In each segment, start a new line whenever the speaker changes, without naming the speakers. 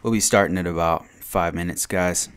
We'll be starting in about 5 minutes, guys.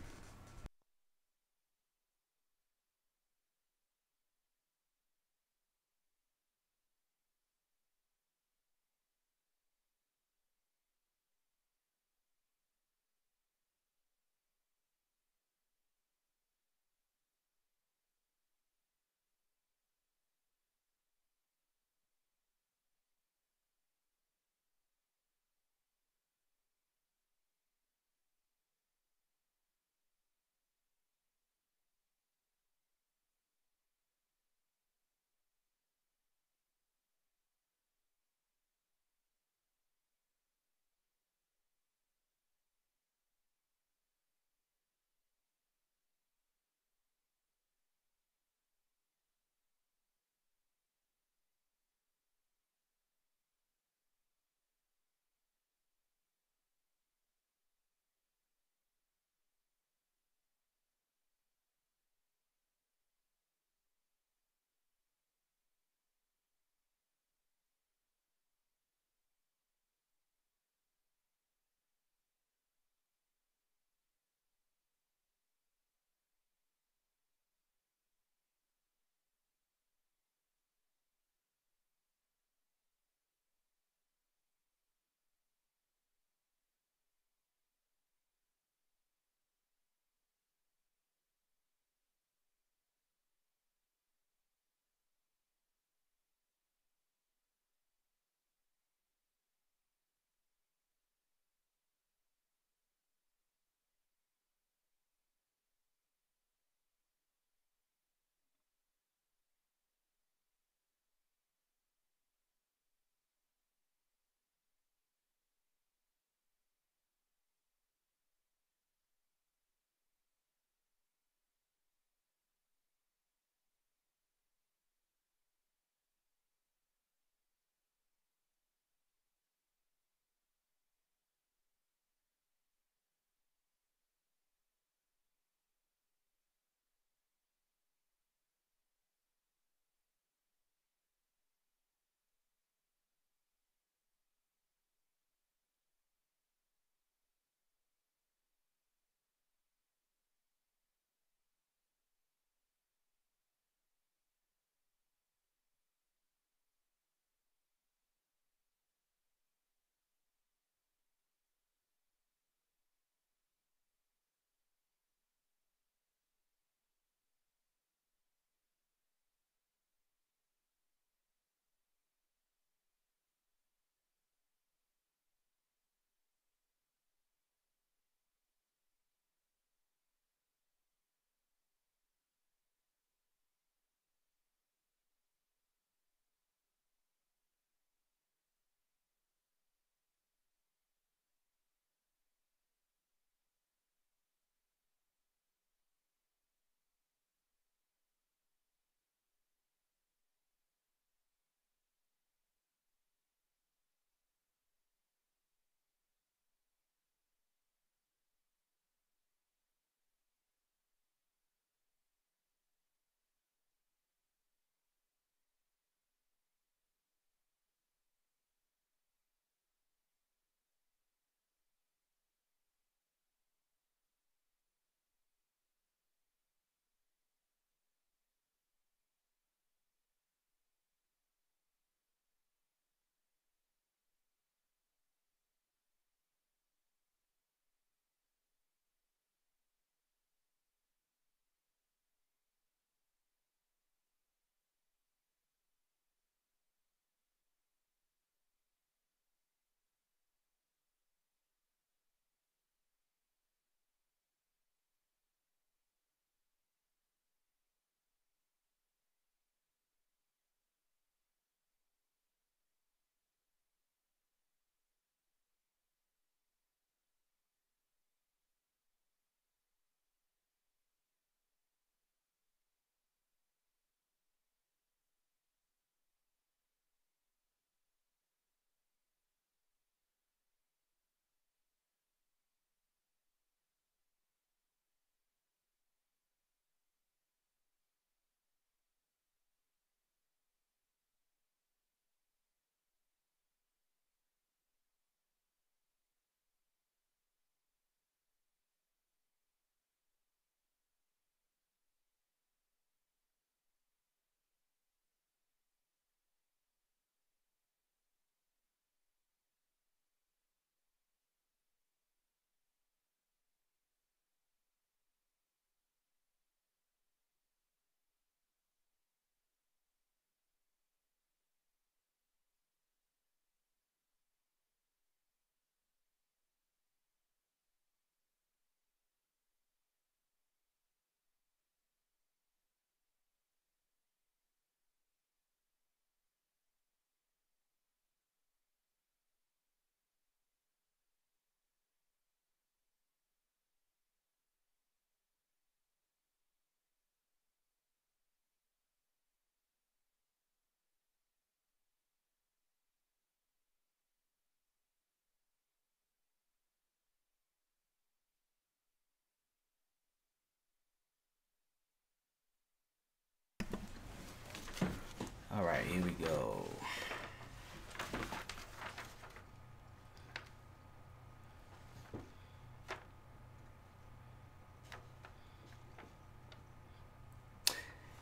All right, here we go.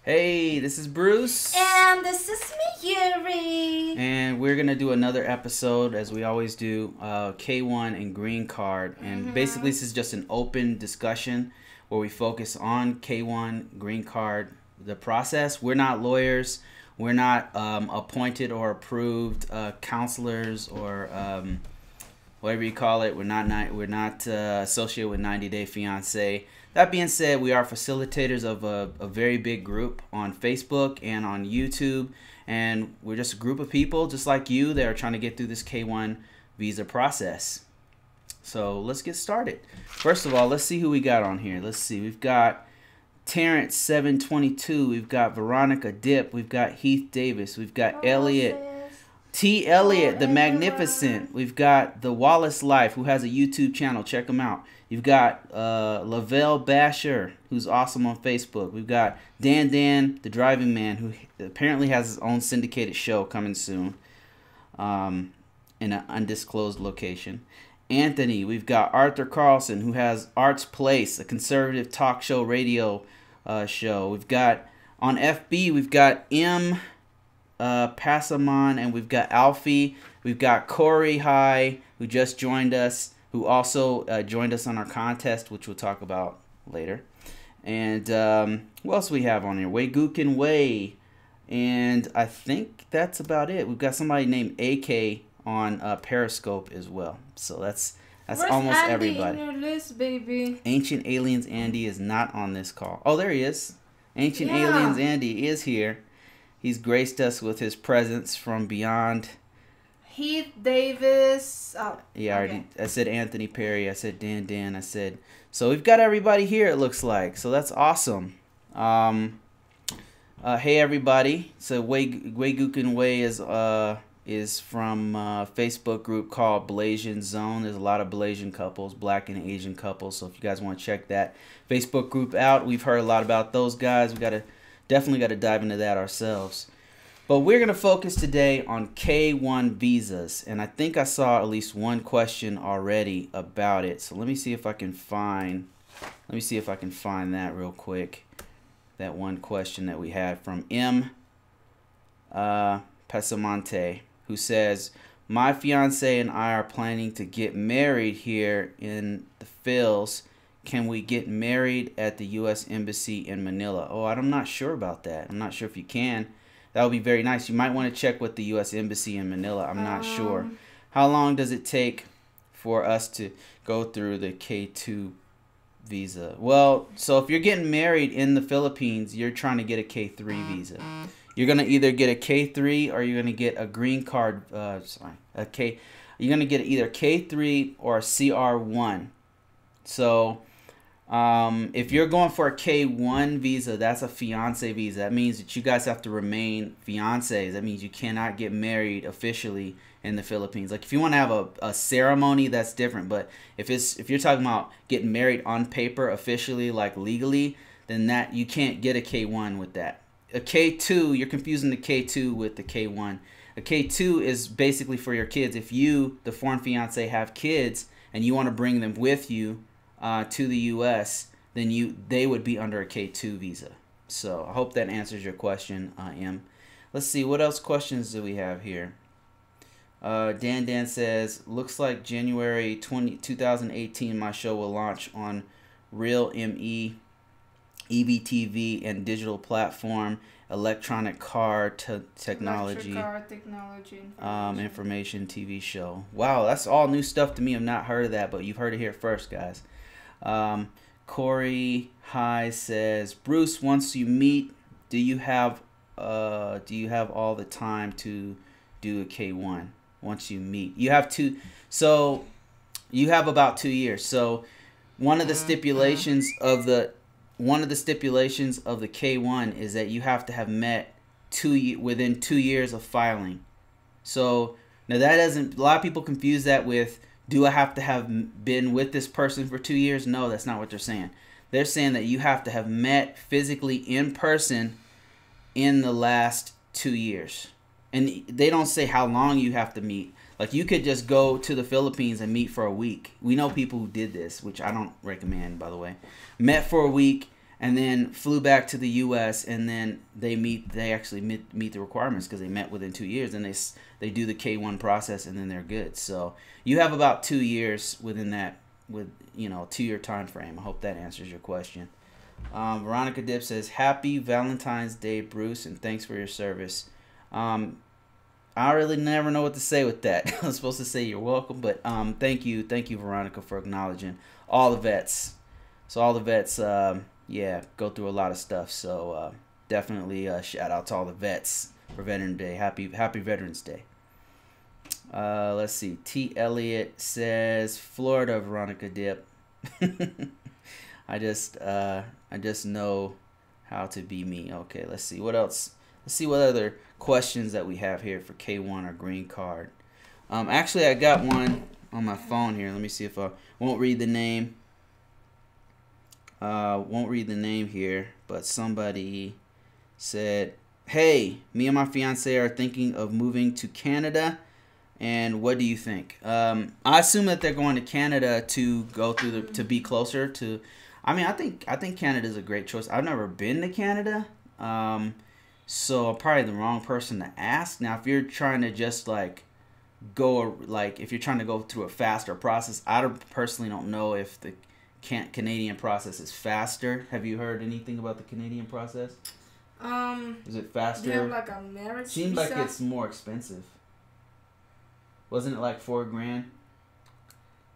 Hey, this is Bruce.
And this is me, Yuri.
And we're going to do another episode, as we always do, K-1 and green card. And basically, this is just an open discussion where we focus on K-1, green card, the process. We're not lawyers. We're not appointed or approved counselors or whatever you call it. We're not associated with 90 Day Fiance. That being said, we are facilitators of a very big group on Facebook and on YouTube. And we're just a group of people, just like you, that are trying to get through this K-1 visa process. So let's get started. First of all, let's see who we got on here. Let's see. We've got Terrence 722. We've got Veronica Dip. We've got Heath Davis. We've got Elliot. T. Elliott, the Magnificent. We've got The Wallace Life, who has a YouTube channel. Check him out. You've got Lavelle Basher, who's awesome on Facebook. We've got Dan, the Driving Man, who apparently has his own syndicated show coming soon in an undisclosed location. Anthony, we've got Arthur Carlson, who has Art's Place, a conservative talk show radio show. We've got on FB, we've got M. Passamon, and we've got Alfie. We've got Corey High, who just joined us, who also joined us on our contest, which we'll talk about later. And who else we have on here? Waygukin Way. And I think that's about it. We've got somebody named AK on Periscope as well. So that's
Where's
almost
Andy
everybody.
in your list, baby?
Ancient Aliens Andy is not on this call. Oh, there he is. Ancient Aliens Andy is here. He's graced us with his presence from beyond.
Heath Davis. Oh,
yeah,
okay.
I said Anthony Perry. I said Dan. I said, so we've got everybody here, it looks like. So that's awesome. Hey, everybody. So Waygukin Way is from a Facebook group called Blasian Zone. There's a lot of Blasian couples, black and Asian couples. So if you guys want to check that Facebook group out, we've heard a lot about those guys. Definitely got to dive into that ourselves. But we're going to focus today on K-1 visas. And I think I saw at least one question already about it. So let me see if I can find that real quick. That one question that we had from M. Pesamante, who says, my fiance and I are planning to get married here in the Phils. Can we get married at the U.S. Embassy in Manila? Oh, I'm not sure about that. I'm not sure if you can. That would be very nice. You might want to check with the U.S. Embassy in Manila. I'm not sure. How long does it take for us to go through the K-2 visa? Well, so if you're getting married in the Philippines, you're trying to get a K-3 visa. You're going to either get a K-3 or you're going to get a green card. You're going to get either K-3 or a CR-1. So if you're going for a K-1 visa, that's a fiance visa. That means that you guys have to remain fiancés. That means you cannot get married officially in the Philippines. Like if you want to have a ceremony, that's different. But if you're talking about getting married on paper officially, like legally, then that you can't get a K-1 with that. A K-2, you're confusing the K-2 with the K-1. A K-2 is basically for your kids. If you, the foreign fiance, have kids and you want to bring them with you to the U.S., then they would be under a K-2 visa. So I hope that answers your question, M. Let's see, what else questions do we have here? Dan says, looks like January 2018 my show will launch on Real ME, EVTV, and digital platform, electronic car technology, information TV show. Wow, that's all new stuff to me. I've not heard of that, but you've heard it here first, guys. Corey High says, Bruce, once you meet, do you have all the time to do a K-1? Once you meet, you have to. So you have about 2 years. So one of the stipulations of the K-1 is that you have to have met within 2 years of filing. So now that doesn't. A lot of people confuse that with, do I have to have been with this person for 2 years? No, that's not what they're saying. They're saying that you have to have met physically in person in the last 2 years. And they don't say how long you have to meet. Like, you could just go to the Philippines and meet for a week. We know people who did this, which I don't recommend, by the way. Met for a week and then flew back to the U.S. and then they actually meet the requirements because they met within 2 years, and they do the K-1 process, and then they're good. So you have about 2 years within that, with 2-year time frame. I hope that answers your question. Veronica Dip says, "Happy Valentine's Day, Bruce, and thanks for your service." I really never know what to say with that. I was supposed to say you're welcome, but thank you, Veronica, for acknowledging all the vets. So all the vets, go through a lot of stuff. So definitely shout out to all the vets for Veterans Day. Happy Veterans Day. Let's see. T. Elliott says, "Florida, Veronica Dip." I just know how to be me. Okay, let's see what else. Let's see what other questions that we have here for K-1 or green card. Actually, I got one on my phone here. Let me see if I won't read the name. Won't read the name here, but somebody said, "Hey, me and my fiance are thinking of moving to Canada, and what do you think?" I assume that they're going to Canada to go through to be closer to. I mean, I think Canada is a great choice. I've never been to Canada. So I'm probably the wrong person to ask. Now, if you're trying to just if you're trying to go through a faster process, I personally don't know if the Canadian process is faster. Have you heard anything about the Canadian process? Is it faster?
Do you have like a marriage
Seems
visa?
like it's more expensive. Wasn't it like $4,000?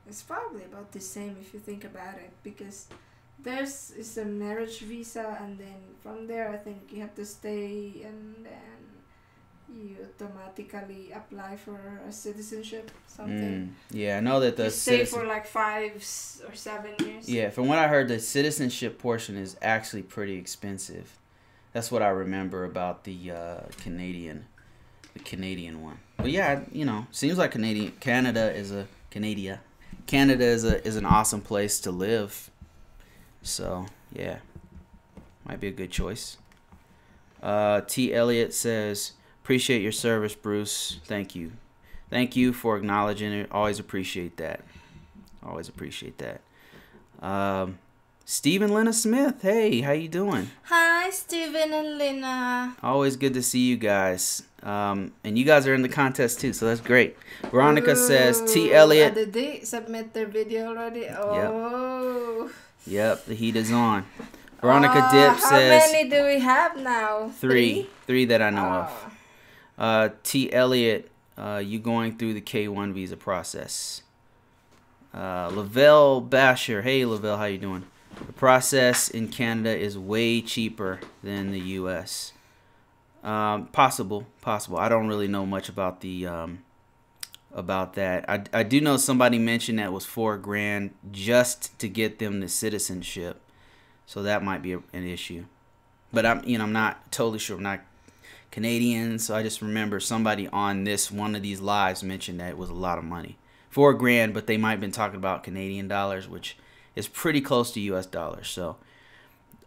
It's probably about the same if you think about it, because it's a marriage visa, and then from there I think you have to stay, and then you automatically apply for a citizenship, something.
Yeah, I know that the
you stay for like 5 or 7 years.
Yeah, from what I heard, the citizenship portion is actually pretty expensive. That's what I remember about the Canadian one. But yeah, seems like Canada is an awesome place to live. So yeah, might be a good choice. T. Elliott says, "Appreciate your service, Bruce. Thank you for acknowledging it. Always appreciate that. Stephen Lena Smith, hey, how you doing?"
Hi, Steven and Lena.
Always good to see you guys. And you guys are in the contest too, so that's great. Veronica says, "T. Elliott."
Did they submit their video already? Oh.
Yep, the heat is on. Veronica Dip says,
"How many do we have now?
Three that I know of. T. Elliott, you going through the K-1 visa process. Lavelle Basher, hey Lavelle, how you doing? "The process in Canada is way cheaper than the U.S. Possible. I don't really know much about the about that. I do know somebody mentioned that it was $4,000 just to get them the citizenship, so that might be an issue. But I'm not totally sure. I'm not Canadian, so I just remember somebody on one of these lives mentioned that it was a lot of money, $4,000, but they might have been talking about Canadian dollars, which is pretty close to U.S. dollars. So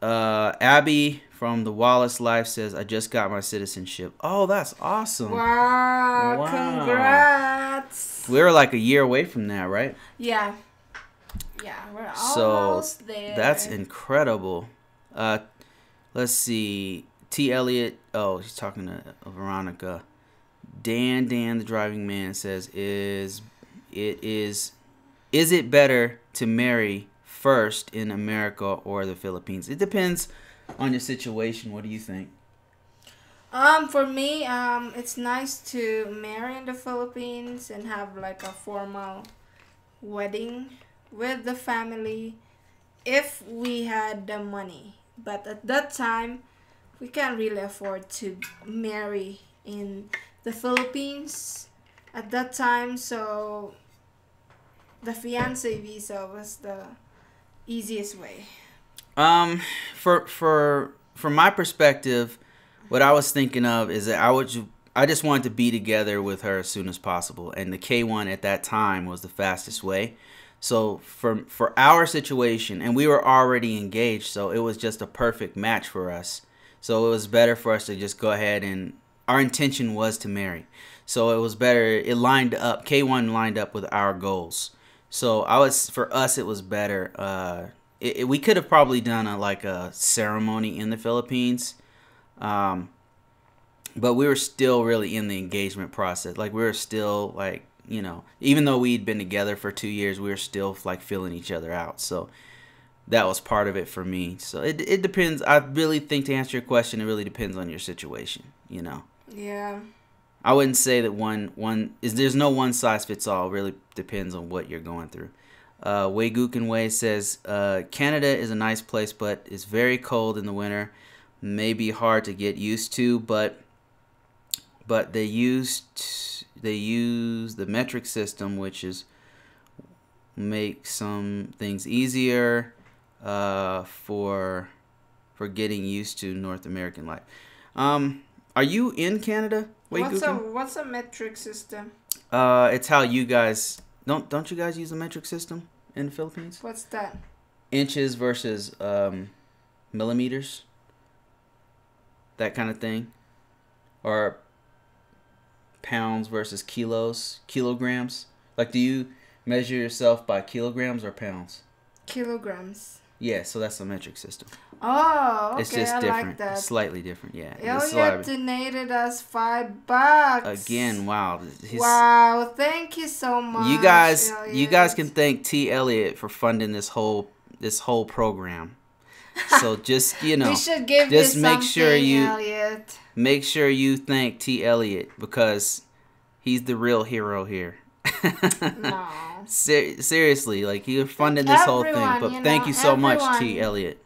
Abby from the Wallace Life says, "I just got my citizenship." Oh, that's awesome.
Wow. Congrats.
We're like a year away from that, right?
Yeah, we're almost there.
That's incredible. Let's see. T. Elliott, he's talking to Veronica. Dan the driving man says, is it better to marry first in America or the Philippines? It depends on your situation. What do you think?
For me, it's nice to marry in the Philippines and have like a formal wedding with the family if we had the money. But at that time, we can't really afford to marry in the Philippines at that time, so the fiance visa was the easiest way.
From my perspective, what I was thinking of is that I just wanted to be together with her as soon as possible, and the K-1 at that time was the fastest way. So for our situation, and we were already engaged, so it was just a perfect match for us. So it was better for us to just go ahead and our intention was to marry. So it was better. It lined up. K-1 lined up with our goals. So for us, it was better. We could have probably done a ceremony in the Philippines, but we were still really in the engagement process. Like we were still like, even though we'd been together for 2 years, we were still like feeling each other out. So that was part of it for me. So it depends. I really think, to answer your question, it really depends on your situation.
Yeah.
I wouldn't say that there's no one size fits all. It really depends on what you're going through. Wei Gukin Wei says, Canada is a nice place, but it's very cold in the winter. May be hard to get used to, but they use the metric system, which is make some things easier for getting used to North American life. Are you in Canada?
What's a metric system?
It's how you guys don't you guys use a metric system in the Philippines?
What's that?
Inches versus millimeters, that kind of thing, or pounds versus kilograms. Like, do you measure yourself by kilograms or pounds?
Kilograms.
Yeah, so that's a metric system.
Oh, okay.
It's just
I
different.
like that.
It's slightly different, yeah.
Elliot donated us $5.
Again, wow.
Wow, thank you so much.
You guys
Elliot.
can thank T. Elliott for funding this whole program. So just
we should give
just
you
make sure you
Elliot.
Make sure you thank T. Elliott, because he's the real hero here.
No.
Seriously, like, you're funding this whole thing. But thank you so much, T. Elliott.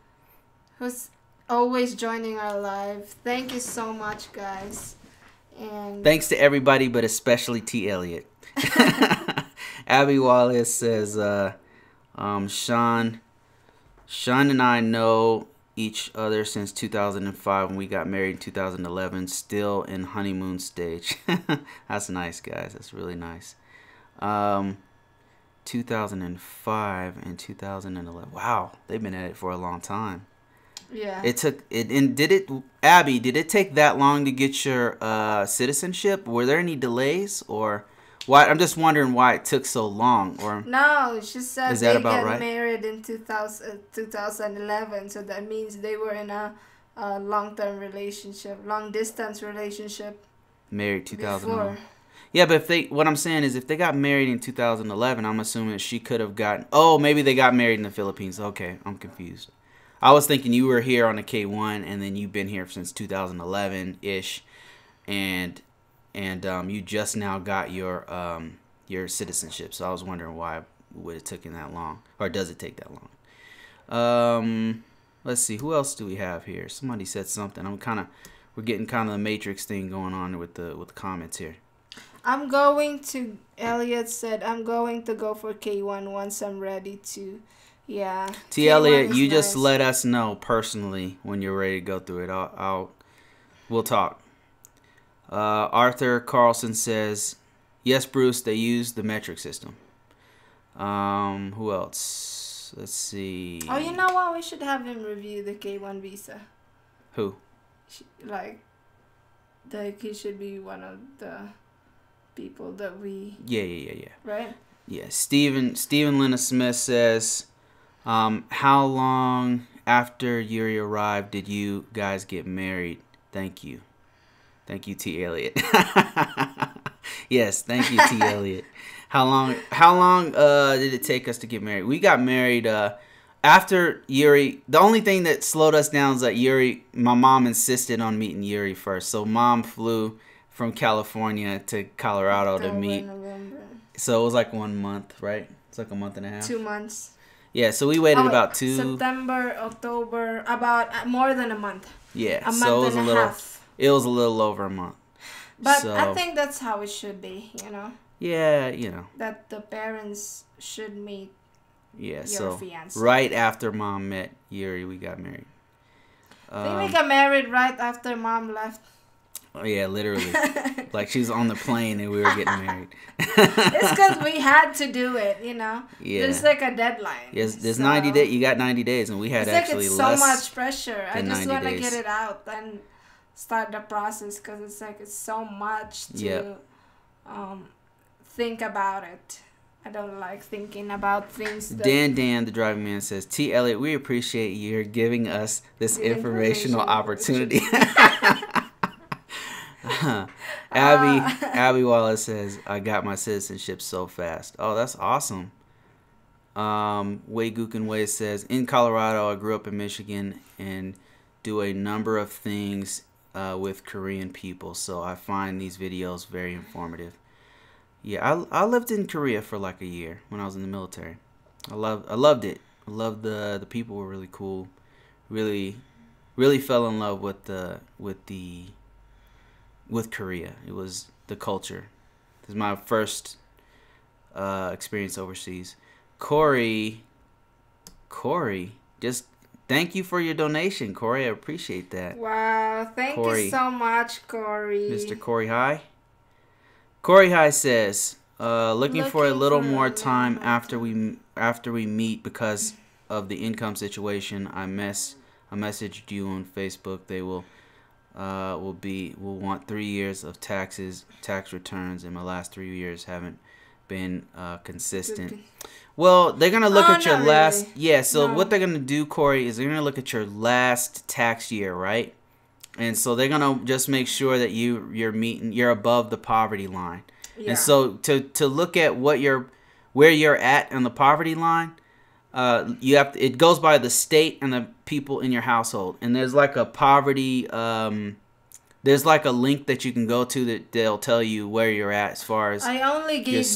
Who's always joining our live. Thank you so much, guys. And
thanks to everybody, but especially T. Elliott. Abby Wallace says, Sean and I know each other since 2005 when we got married in 2011, still in honeymoon stage. That's nice, guys. That's really nice. 2005 and 2011. Wow, they've been at it for a long time.
Yeah.
Abby, did it take that long to get your citizenship? Were there any delays, or why? I'm just wondering why it took so long. Or
no, she said
is that
they
about
got
right?
married in 2011, so that means they were in a long-term relationship, long-distance relationship.
Married 2011. Yeah, but what I'm saying is, if they got married in 2011, I'm assuming she could have gotten. Oh, maybe they got married in the Philippines. Okay, I'm confused. I was thinking you were here on the K-1, and then you've been here since 2011-ish, and you just now got your citizenship. So I was wondering why would it taken that long, or does it take that long? Let's see, who else do we have here? Somebody said something. We're getting kind of the Matrix thing going on with the comments here.
Elliot said, I'm going to go for K-1 once I'm ready to. Yeah.
T. Elliott, you nice. Just let us know personally when you're ready to go through it. We'll talk. Arthur Carlson says, yes, Bruce, they use the metric system. Who else? Let's see.
Oh, you know what? We should have him review the K-1 visa.
Who?
He should be one of the people that we.
Yeah.
Right?
Yeah. Stephen Lena Smith says, how long after Yuri arrived did you guys get married? Thank you. Thank you, T. Elliott. Yes, thank you, T. Elliott. How long did it take us to get married? We got married after Yuri. The only thing that slowed us down is that my mom insisted on meeting Yuri first. So Mom flew from California to Colorado to meet.
November.
So it was like 1 month, right? It's like a month and a half.
2 months.
Yeah, so we waited about
September, October, about more than a month.
Yeah,
a month and a half.
It was a little over a month.
But I think that's how it should be,
Yeah,
that the parents should meet.
Yeah,
your fiance.
Right after Mom met Yuri, we got married.
I think we got married right after Mom left.
Oh, yeah, literally. Like she was on the plane and we were getting married.
It's because we had to do it, Yeah. There's like a deadline.
Yes, there's 90 days. You got 90 days, and we had
it's
actually
it's
less.
So much pressure. I just want to get it out, and start the process because it's like it's so much to think about it. I don't like thinking about things.
Dan, the driving man, says, T. Elliott, we appreciate you giving us this informational opportunity. Abby Wallace says, I got my citizenship so fast. Oh, that's awesome. Wei Gukin Wei says, in Colorado, I grew up in Michigan and do a number of things with Korean people, so I find these videos very informative. Yeah, I lived in Korea for like a year when I was in the military. I loved it. I loved the people were really cool. Really fell in love with Korea. It was the culture. This is my first experience overseas. Corey, just thank you for your donation, Corey. I appreciate that.
Wow, thank you so much, Corey.
Mr. Corey High. Corey High says, looking for a little more time after we meet because of the income situation. I messaged you on Facebook. They will want 3 years of tax returns, and my last 3 years haven't been consistent. Well, they're gonna look at your last. Really. Yeah. So what they're gonna do, Corey, is they're gonna look at your last tax year, right? And so they're gonna just make sure that you're above the poverty line. Yeah. And so to look at where you're at on the poverty line, it goes by the state and the people in your household. And there's like a poverty there's like a link that you can go to that they'll tell you where you're at as far as
I only gave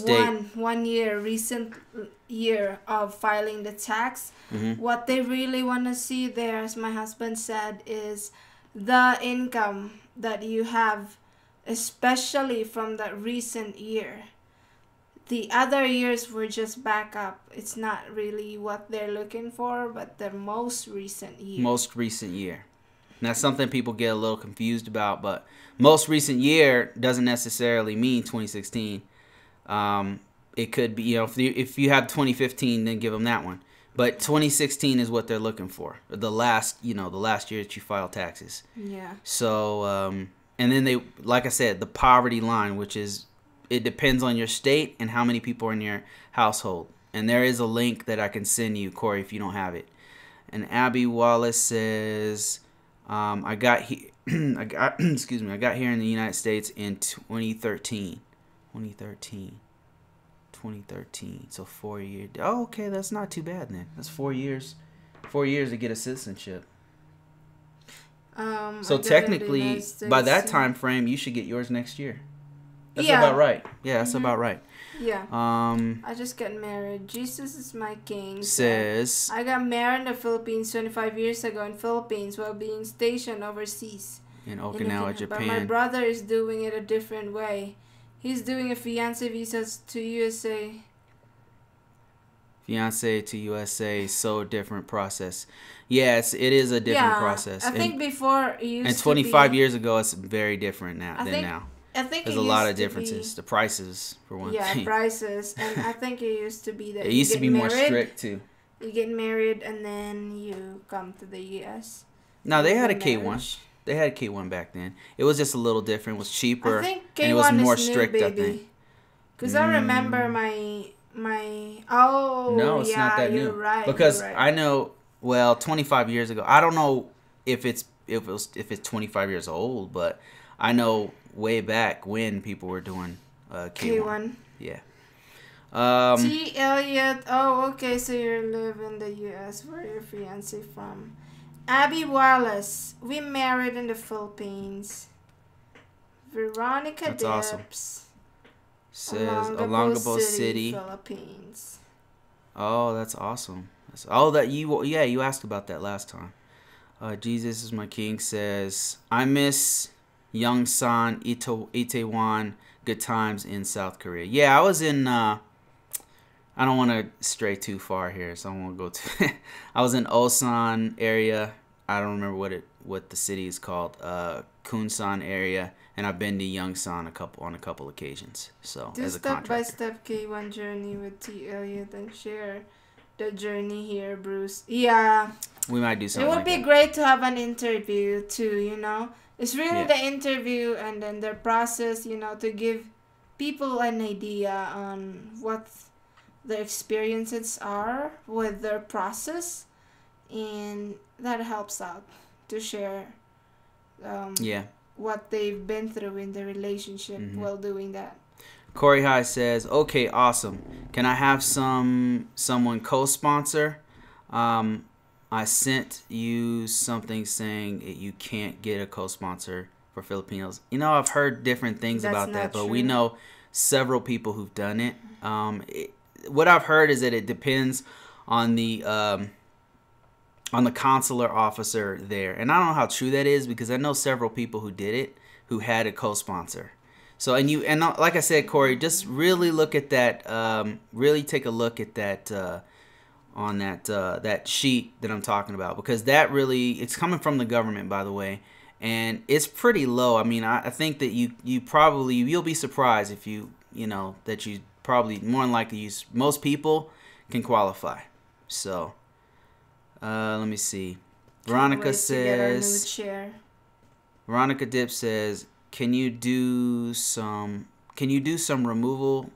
one recent year of filing the tax. Mm-hmm. What they really want to see there, as my husband said, is the income that you have, especially from that recent year. The other years were just backup. It's not really what they're looking for, but the most recent year.
Most recent year. And that's something people get a little confused about, but most recent year doesn't necessarily mean 2016. It could be, if you have 2015, then give them that one. But 2016 is what they're looking for. The last year that you file taxes.
Yeah.
So, and then they, like I said, the poverty line, which is, it depends on your state and how many people are in your household. And there is a link that I can send you, Corey, if you don't have it. And Abby Wallace says, I got here in the United States in 2013. 2013. So 4 years. Oh, okay, that's not too bad then. That's 4 years. 4 years to get a citizenship. So technically, by that time frame, you should get yours next year. That's about right. Yeah, that's about right.
Yeah. I just got married. Jesus is my king.
Says
I got married in the Philippines 25 years ago in Philippines while being stationed overseas.
In Okinawa, Japan.
But my brother is doing it a different way. He's doing a fiance visa to USA.
Fiance to USA, so different process. Yes, it is a different process.
I think before it used
and 25 years ago, it's very different now than now.
I think
there's a lot of differences. The prices, for one thing.
Yeah, prices, and I think it used to be that
it used to be more strict too.
You get married and then you come to the U.S.
No, they had a K-1. They had a K-1 back then. It was just a little different. It was cheaper.
I think K-1
and it was more
is
strict,
new,
I think.
Because I remember my
no, it's not that new.
Right,
because I know 25 years ago. I don't know if it's 25 years old, but I know way back when people were doing K-1. Yeah.
T. Elliott. Oh, okay. So you live in the U.S. Where your fiance from? Abby Wallace. We married in the Philippines. Veronica
That's
Dips.
Awesome. Says Olongapo City,
Philippines.
Oh, that's awesome. You asked about that last time. Jesus is my king says, I miss Yongsan, Itaewon, good times in South Korea. Yeah, I was in I don't want to stray too far here, so I won't go to I was in Osan area. I don't remember what the city is called. Kunsan area, and I've been to Yongsan on a couple occasions. So
do
as a contractor.
step-by-step K-1 journey with T. Elliott and share the journey here, Bruce. Yeah.
We might do
It
something.
would
like
be
that.
great to have an interview too. You know, it's really
Yeah.
the interview and then their process. You know, to give people an idea on what their experiences are with their process, and that helps out to share
Yeah.
what they've been through in the relationship while doing that.
Corey High says, "Okay, awesome. Can I have someone co-sponsor? I sent you something saying you can't get a co-sponsor for Filipinos. You know, I've heard different things
That's
about that,
not
but
true.
we know several people who've done it. What I've heard is that it depends on the consular officer there, and I don't know how true that is because I know several people who did it who had a co-sponsor. So and like I said, Corey, just really look at that. Really take a look at that on that sheet that I'm talking about, because that really, it's coming from the government, by the way, and it's pretty low. I mean, I think that you'll be surprised if that you probably more than likely most people can qualify. So let me see. Veronica says. Veronica Dip says, Can you do some removal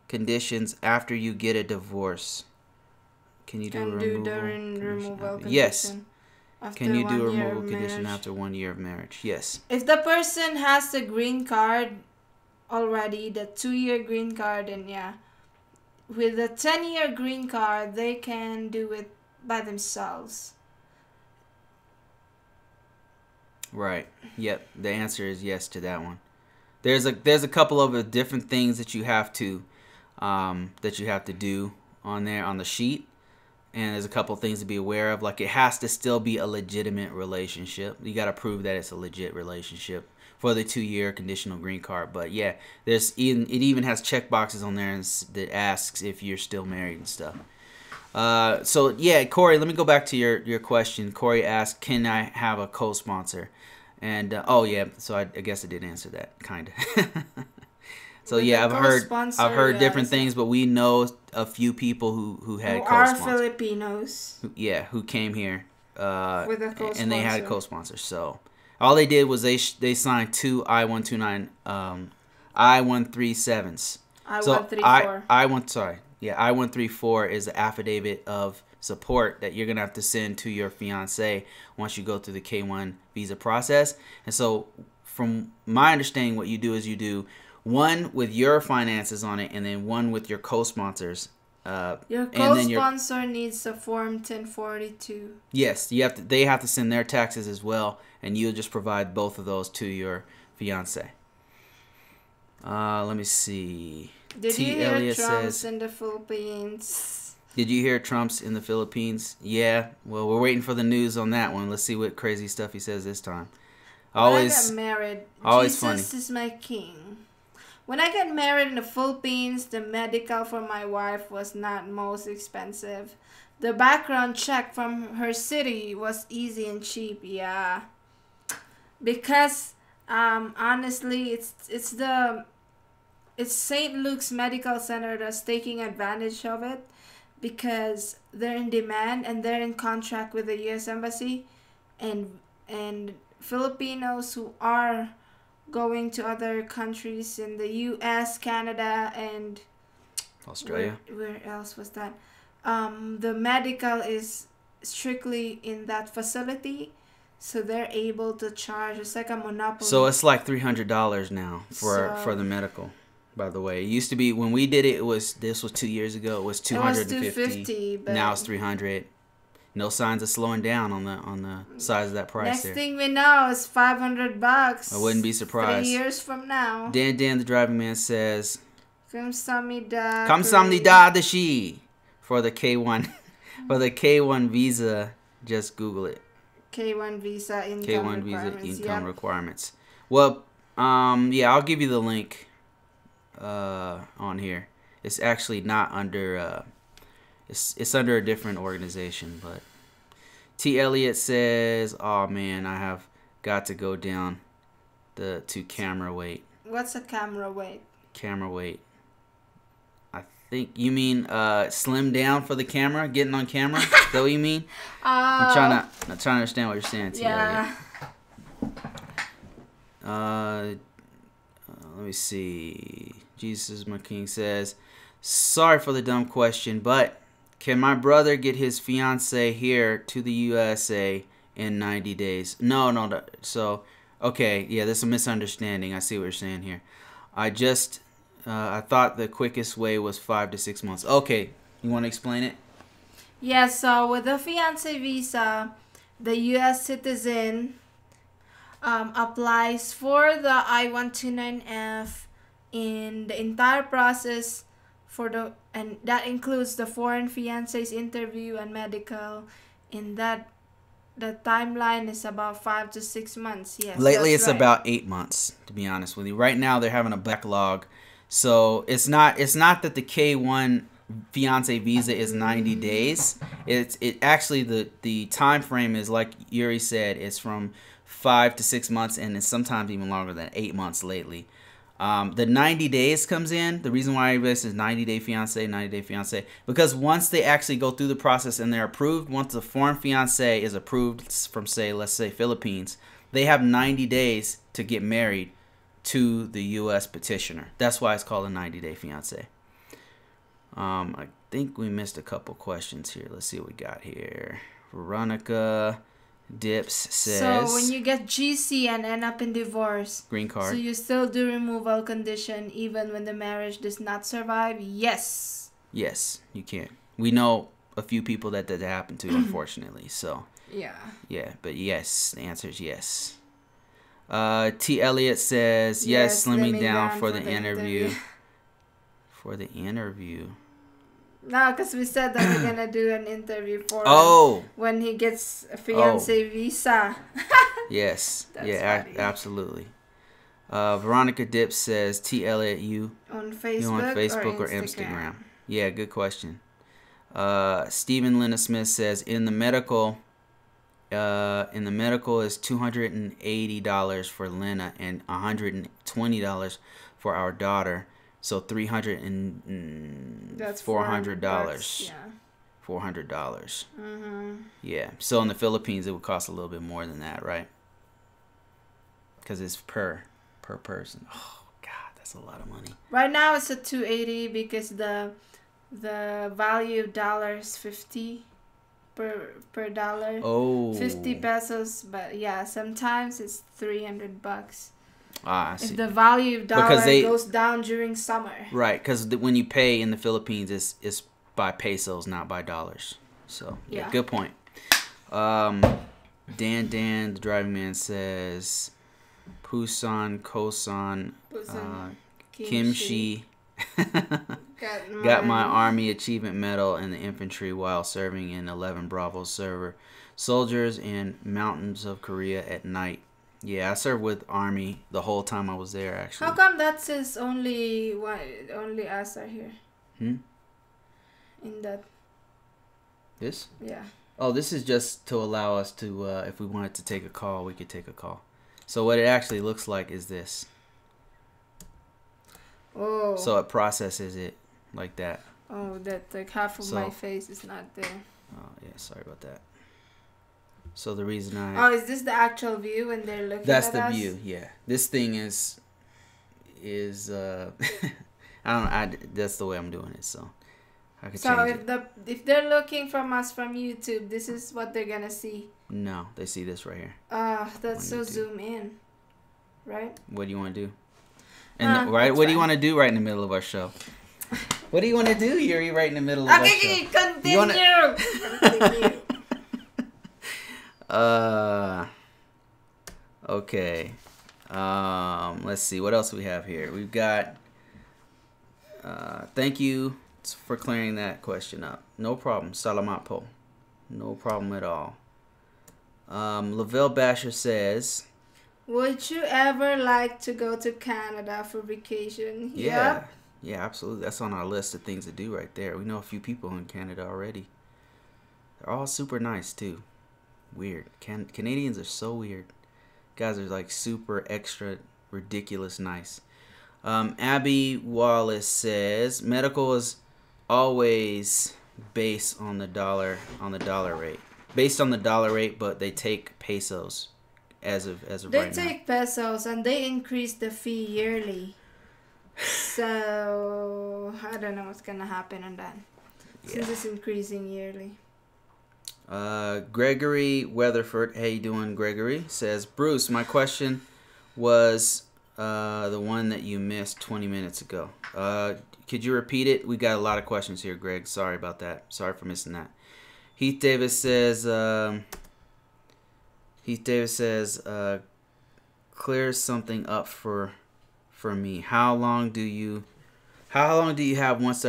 conditions after you get a divorce? Can you do a removal condition? Yes. Can you do a removal condition after 1 year of marriage? Yes.
If the person has the green card already, the 2-year green card, and with the 10-year green card, they can do it by themselves.
Right. Yep. The answer is yes to that one. There's a couple of different things that you have to do on there on the sheet, and there's a couple of things to be aware of. Like, it has to still be a legitimate relationship. You got to prove that it's a legit relationship for the 2-year conditional green card. But yeah, it even has check boxes on there that asks if you're still married and stuff. So yeah, Corey, let me go back to your question. Corey asked, "Can I have a co-sponsor?" And so I guess I did answer that, kind of. So
with
yeah, I've heard different things, but we know a few people who had co-sponsors.
Are Filipinos.
Who came here
with a co-sponsor.
And they had a co-sponsor. So all they did was they signed 2 I-129 I-137s.
I-134.
I-134 is the affidavit of support that you're going to have to send to your fiance once you go through the K-1 visa process. And so from my understanding, what you do is you do one with your finances on it and then one with your co-sponsors.
Your co-sponsor needs a Form 1042.
Yes, they have to send their taxes as well, and you'll just provide both of those to your fiance. Let me see.
Did you hear Trump's in the Philippines?
Did you hear Trump's in the Philippines? Yeah. Well, we're waiting for the news on that one. Let's see what crazy stuff he says this time.
When I got married,
always
Jesus
funny.
is my king. When I got married in the Philippines, the medical for my wife was not most expensive. The background check from her city was easy and cheap. Yeah. Because honestly, it's St. Luke's Medical Center that's taking advantage of it because they're in demand and they're in contract with the U.S. Embassy, and Filipinos who are going to other countries in the U.S., Canada, and
Australia.
Where else was that? The medical is strictly in that facility, so they're able to charge. It's like a monopoly.
So it's like $300 now for the medical. By the way, it used to be when we did it. This was 2 years ago. It was $250.
But
now it's $300. No signs of slowing down on the size of that price.
Next
there.
thing we know, it's $500.
I wouldn't be surprised.
3 years from now.
Dan, the driving man says,
"Kamsamnida
dashi for the K1 for the K1 visa. Just Google it.
K1 visa income
requirements. Well, I'll give you the link on here. It's actually not under. It's under a different organization, but T. Elliott says, "Oh man, I have got to go down to camera weight."
What's a camera weight?
Camera weight. I think you mean slim down for the camera, getting on camera. Is that what you mean? I'm trying to understand what you're saying.
Yeah.
Let me see. Jesus my King says, sorry for the dumb question, but can my brother get his fiance here to the USA in 90 days? No. So, okay, yeah, there's a misunderstanding. I see what you're saying here. I thought the quickest way was 5 to 6 months. Okay, you want to explain it?
Yeah, so with the fiance visa, the U.S. citizen applies for the I-129F in the entire process and that includes the foreign fiance's interview and medical. In that, the timeline is about 5 to 6 months. Yes.
Lately, it's right. About 8 months. To be honest with you, right now they're having a backlog, so it's not that the K-1 Fiance Visa is 90 days. It actually the time frame is like Yuri said. It's from 5 to 6 months, and it's sometimes even longer than 8 months lately. The 90 days comes in. The reason why this is 90-day fiance, because once they actually go through the process and they're approved, once the foreign fiance is approved from, let's say Philippines, they have 90 days to get married to the U.S. petitioner. That's why it's called a 90-day fiance. I think we missed a couple questions here. Let's see what we got here. Veronica Dips says,
so when you get GC and end up in divorce,
green card,
so you still do removal condition even when the marriage does not survive? Yes,
you can. We know a few people that happened to, unfortunately. So yeah, but yes, the answer is yes. T. Elliott says yes, slimming down for the interview. For the interview.
No, because we said that we're gonna do an interview for when he gets a fiance visa.
Yes. Absolutely. Veronica Dips says, T. Elliott, you on Facebook or Instagram? Yeah, good question. Stephen Lena Smith says, in the medical is $280 for Lena and $120 for our daughter. So $300 and that's $400. Yeah. $400. Mm-hmm. Yeah. So in the Philippines, it would cost a little bit more than that, right? Because it's per person. Oh God, that's a lot of money.
Right now it's at $280 because the value of dollar is 50 per dollar.
Oh.
50 pesos, but yeah, sometimes it's $300.
I see.
If the value of dollar goes down during summer.
Right, because when you pay in the Philippines, it's by pesos, not by dollars. So, yeah, good point. Dan, the driving man says, Pusan, Kosan, Kimchi. Got my Army Achievement Medal in the infantry while serving in 11 Bravo soldiers in mountains of Korea at night. Yeah, I served with Army the whole time I was there, actually.
How come that says only us are here? In that.
This?
Yeah.
Oh, this is just to allow us to, if we wanted to take a call, we could take a call. So what it actually looks like is this.
Oh.
So it processes it like that.
Oh, that like half of my face is not there.
Oh, yeah, sorry about that. So the reason
Oh, is this the actual view when they're looking at us?
That's the view, yeah. This thing is I don't know, that's the way I'm doing it, so I could change it.
If they're looking from us from YouTube, this is what they're gonna see.
No, they see this right here.
That's so zoom in. Right?
What do you want to do? And what do you want to do right in the middle of our show? What do you want to do, Yuri, right in the middle of our show?
Okay, continue. Continue.
Okay. Let's see what else we have here. We've got thank you for clearing that question up. No problem. Salamat po. No problem at all. Lavelle Basher says,
would you ever like to go to Canada for vacation?
Yeah. Yeah, absolutely. That's on our list of things to do right there. We know a few people in Canada already. They're all super nice too. Weird. Canadians are so weird. Guys are like super extra ridiculous nice. Abby Wallace says medical is always based on the dollar rate. Based on the dollar rate, but they take pesos as of right now.
They take pesos and they increase the fee yearly. So I don't know what's gonna happen on that. Since it's increasing yearly.
Gregory Weatherford, how you doing, Gregory? Says, Bruce, my question was the one that you missed 20 minutes ago. Could you repeat it? We got a lot of questions here, Greg. Sorry about that. Sorry for missing that. Heath Davis says, clear something up for me. How long do you have once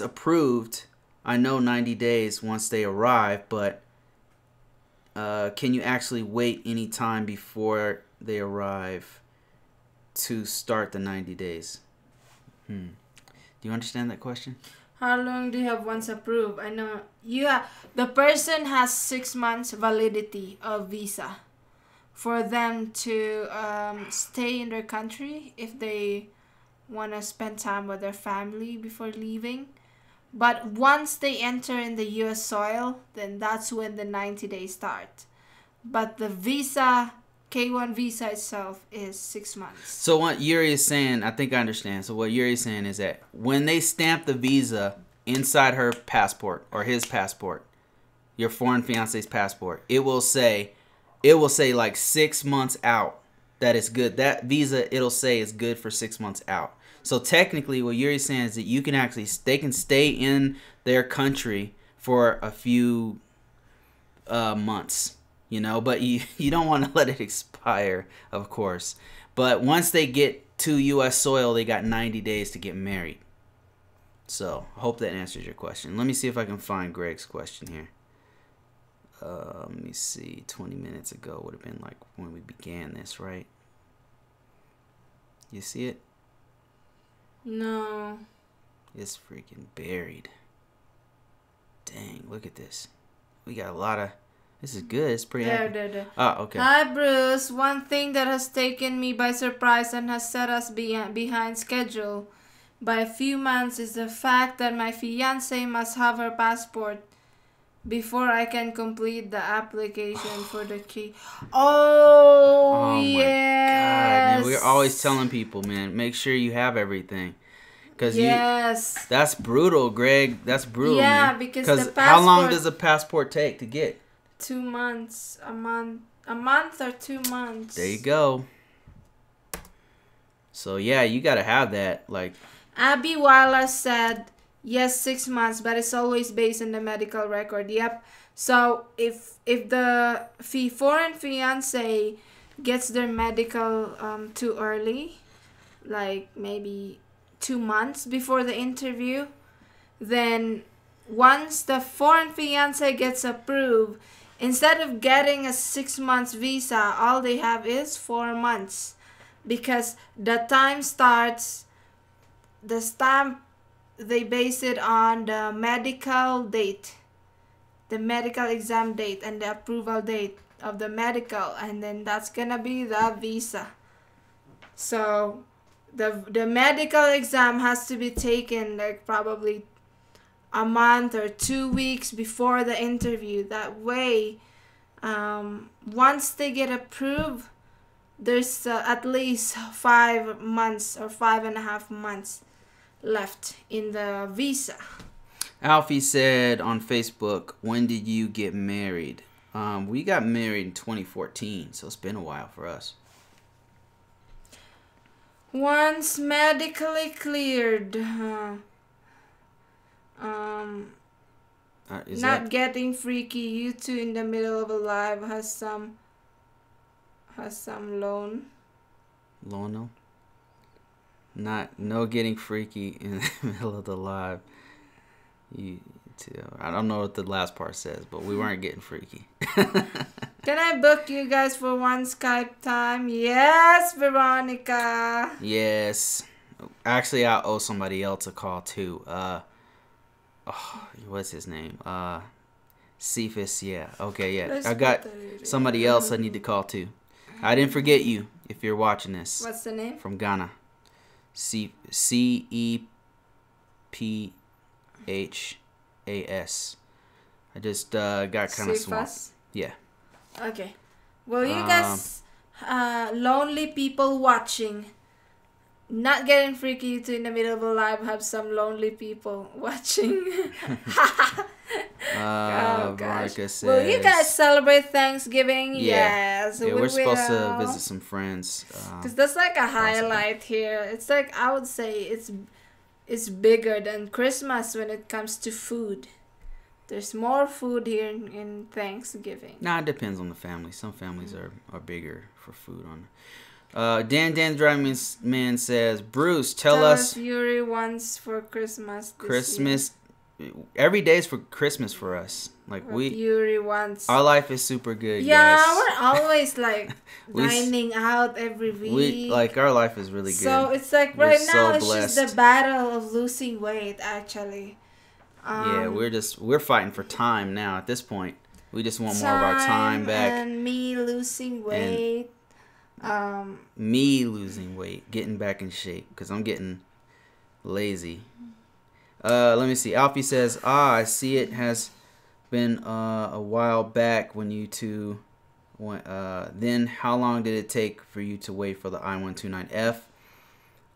approved? I know 90 days once they arrive, but can you actually wait any time before they arrive to start the 90 days? Do you understand that question?
How long do you have once approved? I know the person has 6 months validity of visa for them to stay in their country if they want to spend time with their family before leaving. But once they enter in the U.S. soil, then that's when the 90 days start. But the visa, K-1 visa itself is 6 months.
So what Yuri is saying, I think I understand. So what Yuri is saying is that when they stamp the visa inside her passport or his passport, your foreign fiance's passport, it will say like 6 months out that it's good. That visa, it'll say is good for 6 months out. So technically, what Yuri's saying is that they can stay in their country for a few months, but you don't want to let it expire, of course. But once they get to U.S. soil, they got 90 days to get married. So I hope that answers your question. Let me see if I can find Greg's question here. Let me see. 20 minutes ago would have been like when we began this, right? You see it?
No.
It's freaking buried. Dang, look at this. We got a lot of... This is good. It's pretty
There.
Oh, okay.
Hi, Bruce. One thing that has taken me by surprise and has set us behind schedule by a few months is the fact that my fiancé must have her passport before I can complete the application for the key. Oh yes.
God. We're always telling people, man, make sure you have everything.
Yes.
That's brutal, Greg. That's brutal, man.
Yeah, because the passport...
How long does a passport take to get?
2 months. A month or 2 months.
There you go. So, yeah, you got to have that. Like,
Abby Wallace said... Yes, 6 months, but it's always based on the medical record. Yep. So if the foreign fiance gets their medical too early, like maybe 2 months before the interview, then once the foreign fiance gets approved, instead of getting a 6 months visa, all they have is 4 months, because the time starts, the stamp. They base it on the medical date, the medical exam date, and the approval date of the medical, and then that's gonna be the visa. So the medical exam has to be taken like probably a month or 2 weeks before the interview. That way, once they get approved, there's at least 5 months or 5.5 months left in the visa.
Alfie said on Facebook, when did you get married? We got married in 2014, so it's been a while for us.
Once medically cleared, not getting freaky. You two in the middle of a live has some loan.
Loan? No getting freaky in the middle of the live. I don't know what the last part says, but we weren't getting freaky.
Can I book you guys for one Skype time? Yes, Veronica.
Yes. Actually, I owe somebody else a call too. What's his name? Cephas. Yeah. Okay. Yeah. I got somebody else I need to call too. I didn't forget you. If you're watching this.
What's the name?
From Ghana. C-E-P-H-A-S. P-H-A-S. I just got kind of swamped. Yeah.
Okay. Well, you guys, lonely people watching, not getting freaky to in the middle of a live, have some lonely people watching. Oh,
Veronica says,
will you guys celebrate Thanksgiving?
Yeah.
Yes.
Yeah, we're supposed to visit some friends.
Because that's like a highlight here. It's like, I would say it's bigger than Christmas when it comes to food. There's more food here in Thanksgiving.
Nah, it depends on the family. Some families are bigger for food. Dan Driving Man says, Bruce, tell us
Yuri wants for Christmas.
Christmas. Every day is for Christmas for us. Like
Yuri wants.
Our life is super good.
Yeah,
guys.
we're always like dining out every week.
Our life is really good.
So it's like right now it's just the battle of losing weight. Actually.
Yeah, we're fighting for time now. At this point, we just want more of our time back.
And me losing weight.
Me losing weight, getting back in shape because I'm getting lazy. Let me see. Alfie says, I see it has been a while back when you two went. Then how long did it take for you to wait for the I-129F?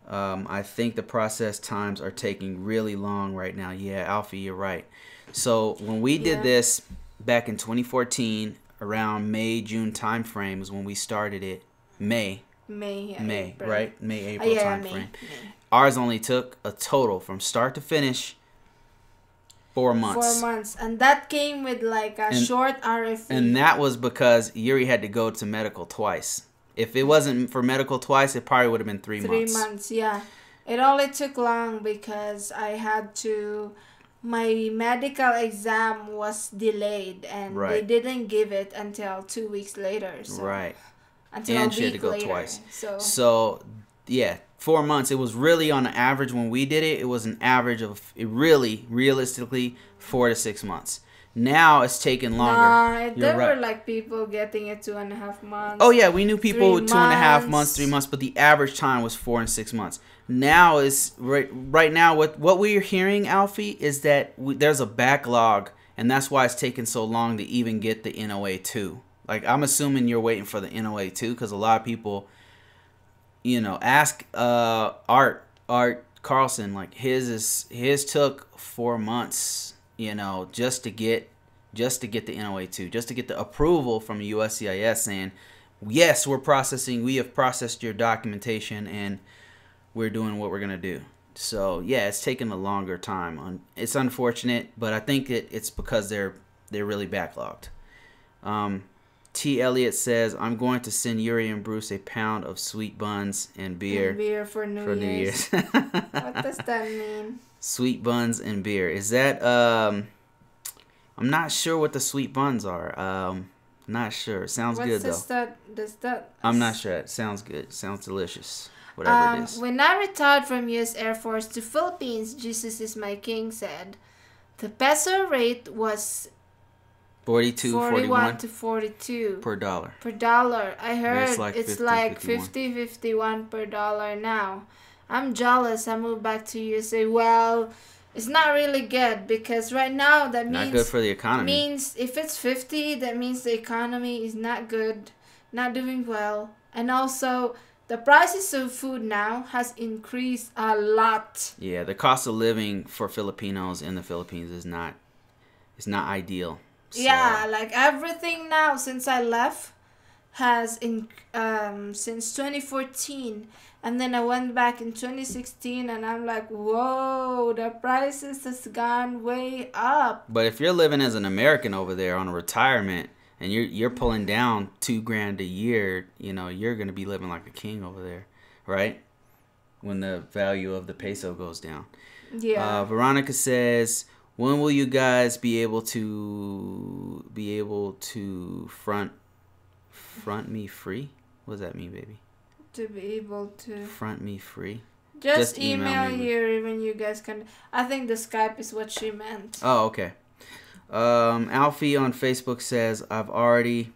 I think the process times are taking really long right now. Yeah, Alfie, you're right. So when we did this back in 2014, around May, June time frame is when we started it. May, April. Right? May, April time frame. Ours only took a total from start to finish 4 months.
4 months. And that came with like a short RFE.
And that was because Yuri had to go to medical twice. If it wasn't for medical twice, it probably would have been 3 months.
3 months, yeah. It only took long because my medical exam was delayed and they didn't give it until 2 weeks later. So.
Right.
Until
and
a
she had to go
later.
twice.
So
yeah, 4 months. It was really on an average when we did it. It was an average of realistically 4 to 6 months. Now it's taking longer.
Nah, there were like people getting it 2.5 months.
Oh yeah, we knew people with 2.5 months, 3 months, but the average time was 4 and 6 months. Now is right now what we're hearing, Alfie, is that there's a backlog, and that's why it's taking so long to even get the NOA 2. Like, I'm assuming you're waiting for the NOA 2 because a lot of people, ask Art Carlson, like his took 4 months, just to get the NOA 2, just to get the approval from USCIS saying, yes, we have processed your documentation and we're doing what we're gonna do. So yeah, it's taking a longer time. It's unfortunate, but I think it's because they're really backlogged. T. Elliott says, I'm going to send Yuri and Bruce a pound of sweet buns and beer.
And beer for New Year's. What does that mean? Sweet buns and beer.
Is that, I'm not sure what the sweet buns are. Not sure. It sounds good, though. I'm not sure. It sounds good. Sounds delicious. Whatever it is.
When I retired from U.S. Air Force to Philippines, Jesus is my king said, the peso rate was 41 to 42
per dollar.
I heard it's like 50, 51 per dollar now. I'm jealous. I moved back to USA. Well, it's not really good because right now that means
not good for the economy.
Means if it's 50, that means the economy is not good, not doing well, and also the prices of food now has increased a lot.
Yeah, the cost of living for Filipinos in the Philippines is not ideal. So.
Yeah, like everything now since I left has since 2014, and then I went back in 2016 and I'm like, whoa, the prices has gone way up.
But if you're living as an American over there on a retirement and you're pulling down $2,000 a year, you're gonna be living like a king over there, right? When the value of the peso goes down.
Yeah.
Veronica says, when will you guys be able to front me free? What does that mean, baby?
To be able to
front me free.
Just email you when you guys can. I think the Skype is what she meant.
Oh, okay. Alfie on Facebook says, I've already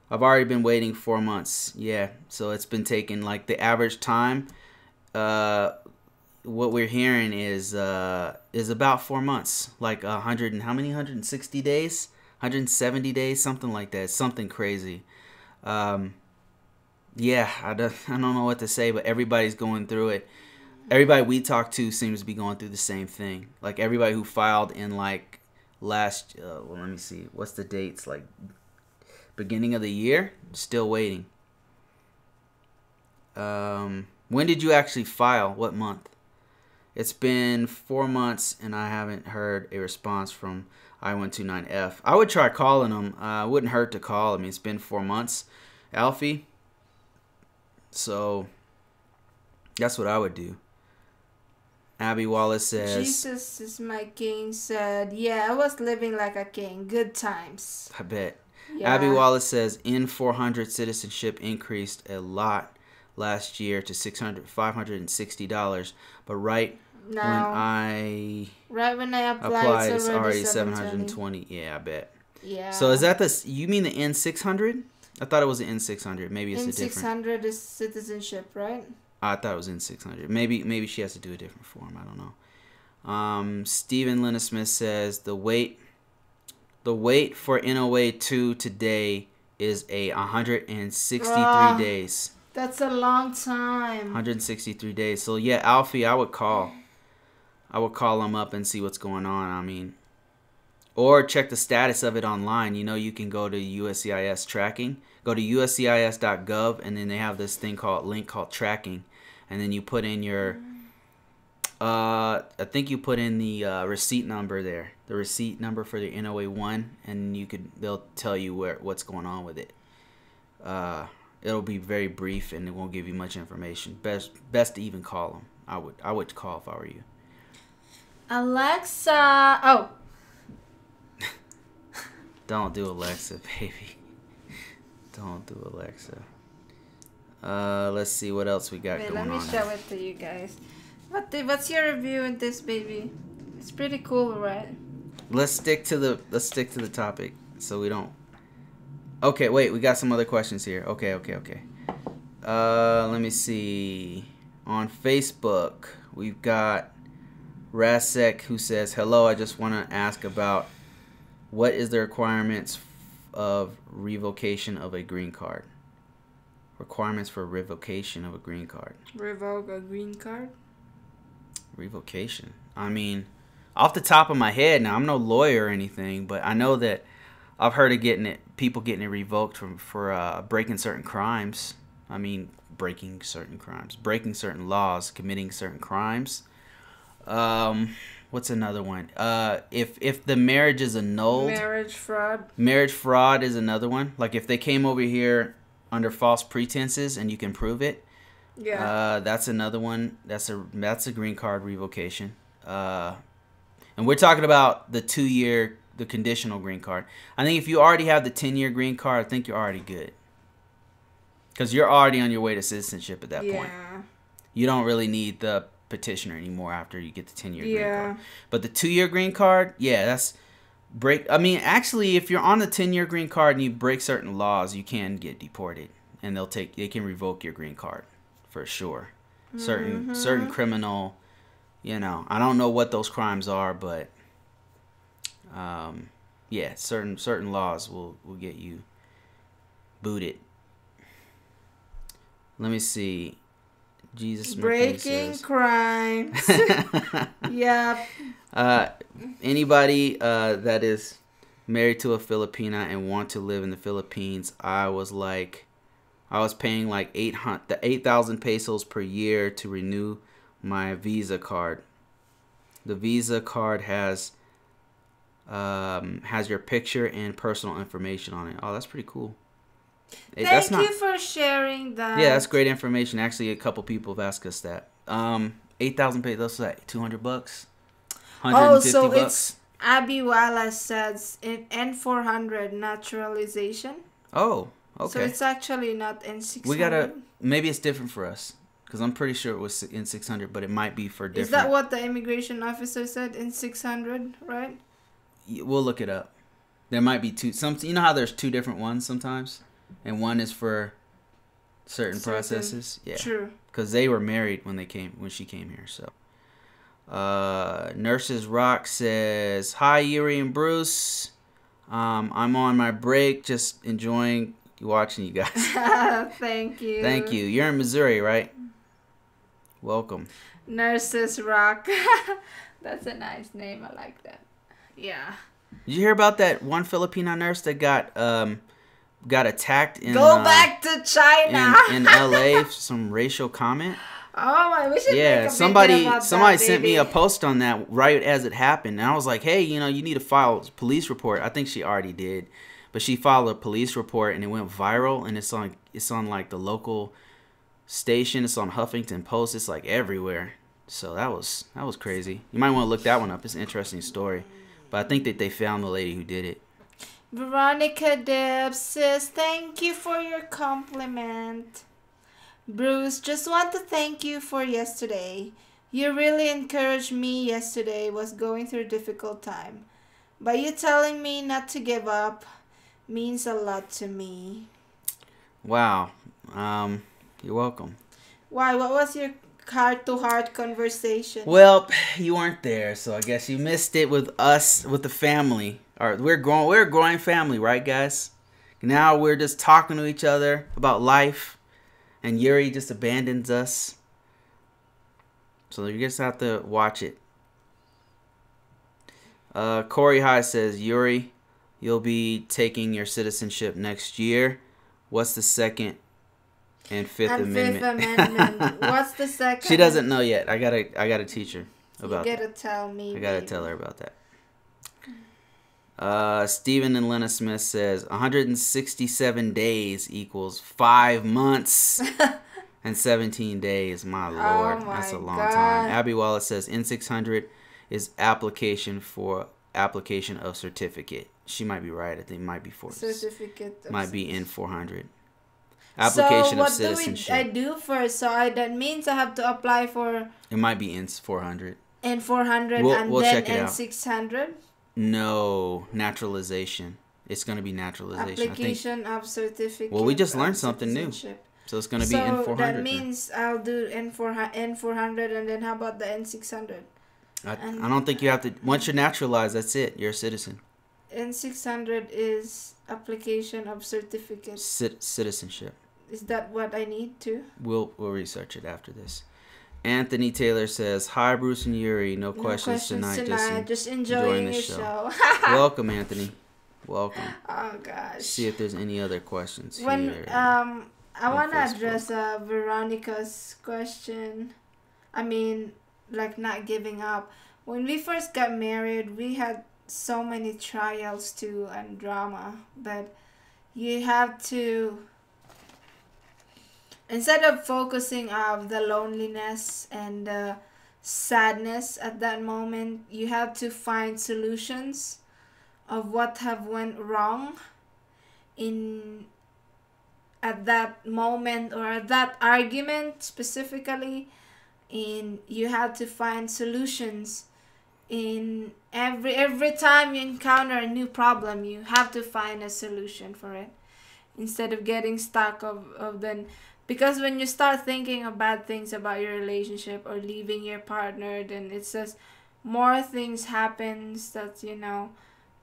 been waiting 4 months. Yeah, so it's been taking like the average time. what we're hearing is about 4 months, like 100 and how many 160 days, 170 days, something like that, something crazy. Yeah, I don't know what to say, but everybody's going through it. Everybody we talk to seems to be going through the same thing. Like everybody who filed in like last, well, let me see, what's the dates? Like beginning of the year, still waiting. When did you actually file? What month? It's been 4 months and I haven't heard a response from I-129F. I would try calling them. Wouldn't hurt to call. I mean, it's been 4 months, Alfie. So that's what I would do. Abby Wallace says,
Jesus is my king said, yeah, I was living like a king. Good times.
I bet.
Yeah.
Abby Wallace says, N400 citizenship increased a lot last year to $560. But right when I applied, it's already 720. Yeah, I bet.
Yeah.
So is that you mean the N600? I thought it was the N600. Maybe it's a different.
N600 is citizenship, right?
I thought it was N600. Maybe she has to do a different form. I don't know. Stephen Lena Smith says the wait for NOA 2 today is 163 days.
That's a long time.
163 days. So yeah, Alfie, I would call them up and see what's going on. I mean, or check the status of it online. You know, you can go to USCIS tracking. Go to uscis.gov, and then they have this link called tracking, and then you put in your, I think you put in the receipt number there, the receipt number for the NOA 1, and they'll tell you what's going on with it. It'll be very brief, and it won't give you much information. Best to even call them. I would call if I were you.
Alexa. Oh.
Don't do Alexa, baby. Don't do Alexa. Let's see what else we got going on.
Let me show it to you guys. What's your review in this, baby? It's pretty cool, right?
Let's stick to the topic so we don't. Okay, wait, we got some other questions here. Okay. Let me see. On Facebook, we've got Rasek who says, "Hello, I just want to ask about what is the requirements of revocation of a green card?" Requirements for revocation of a green card.
Revoke a green card?
Revocation. I mean, off the top of my head, now I'm no lawyer or anything, but I know that I've heard of people getting it revoked for breaking certain crimes. I mean, breaking certain laws, committing certain crimes. What's another one? If the marriage is annulled.
Marriage fraud.
Marriage fraud is another one. Like if they came over here under false pretenses and you can prove it.
Yeah.
That's another one. That's a green card revocation. And we're talking about the 2-year, the conditional green card. I think if you already have the 10-year green card, I think you're already good. Because you're already on your way to citizenship at that point. You don't really need the petitioner anymore after you get the 10-year green card. But the 2-year green card, yeah, that's I mean, actually, if you're on the 10-year green card and you break certain laws, you can get deported, and they can revoke your green card for sure. Certain criminal, you know, I don't know what those crimes are, but yeah, certain laws will get you booted. Let me see. Jesus
breaking crimes. Yep.
Anybody that is married to a Filipina and want to live in the Philippines, I was paying like 8,000 pesos per year to renew my Visa card. The Visa card has your picture and personal information on it. Oh, that's pretty cool.
Thank you for sharing that.
Yeah, that's great information. Actually, a couple people have asked us that. 8,000 pesos. That's like $200. $150.
So it's Abby Wallace says in N400 naturalization.
Oh, okay.
So it's actually not N600.
We gotta. Maybe it's different for us because I'm pretty sure it was N600, but it might be for different.
Is that what the immigration officer said? N600, right?
We'll look it up. There might be two. You know how there's two different ones sometimes. And one is for certain processes. Yeah.
True.
Because they were married when she came here. So, Nurses Rock says, "Hi, Yuri and Bruce. I'm on my break, just enjoying watching you guys."
Thank you.
Thank you. You're in Missouri, right? Welcome.
Nurses Rock. That's a nice name. I like that. Yeah.
Did you hear about that one Filipino nurse that got attacked in
back to China
in LA for some racial comment?
Oh my, we should make a
somebody
video about
sent me a post on that right as it happened, and I was like, hey, you need to file a police report. I think she already did, but she filed a police report and it went viral, and it's on like the local station. It's on Huffington Post. It's like everywhere. So that was crazy. You might want to look that one up. It's an interesting story, but I think that they found the lady who did it.
Veronica Debs says, thank you for your compliment. Bruce, just want to thank you for yesterday. You really encouraged me yesterday. Was going through a difficult time. By you telling me not to give up means a lot to me.
Wow. You're welcome.
Why? What was your heart-to-heart conversation?
Well, you weren't there, so I guess you missed it with us, with the family. All right, we're a growing family, right, guys? Now we're just talking to each other about life. And Yuri just abandons us. So you just have to watch it. Corey High says, Yuri, you'll be taking your citizenship next year. What's the Second and Fifth Amendment?
What's the second?
She doesn't know yet. I gotta teach her about that.
You gotta tell me.
I gotta tell her about that. Stephen and Lena Smith says 167 days equals 5 months and 17 days. My lord, that's a long time. Abby Wallace says N600 is application of certificate. She might be right. I think it might be
certificate.
Might be N400. Application of citizenship.
So what do I do first? So that means I have to apply for.
It might be N400.
N400
we'll
then
check it
N600.
No, naturalization. It's going to be naturalization.
Application of certificate.
Well, we just learned something new. So it's going to be N400.
So that means I'll do N400 and then how about the N600?
I don't think you have to. Once you're naturalized, that's it. You're a citizen.
N600 is application of certificate.
Citizenship.
Is that what I need to?
We'll research it after this. Anthony Taylor says, "Hi, Bruce and Yuri. No questions tonight. Just enjoying the show." Welcome, Anthony. Welcome.
Oh gosh.
See if there's any other questions here.
I want to address Veronica's question. I mean, like not giving up. When we first got married, we had so many trials too and drama, but you have to. Instead of focusing on the loneliness and the sadness at that moment, you have to find solutions of what have went wrong at that moment or at that argument specifically. And you have to find solutions in every time you encounter a new problem. You have to find a solution for it instead of getting stuck of then. Because when you start thinking of bad things about your relationship or leaving your partner, then it's just more things happens that,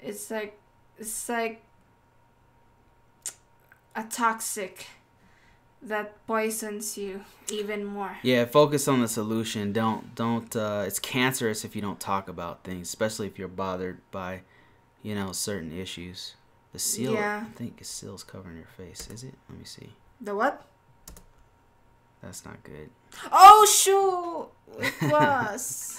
it's like a toxic that poisons you even more.
Yeah, focus on the solution. Don't it's cancerous if you don't talk about things, especially if you're bothered by, certain issues. The seal, I think the seal's covering your face. Is it? Let me see.
The what?
That's not good.
Oh, shoot! It was.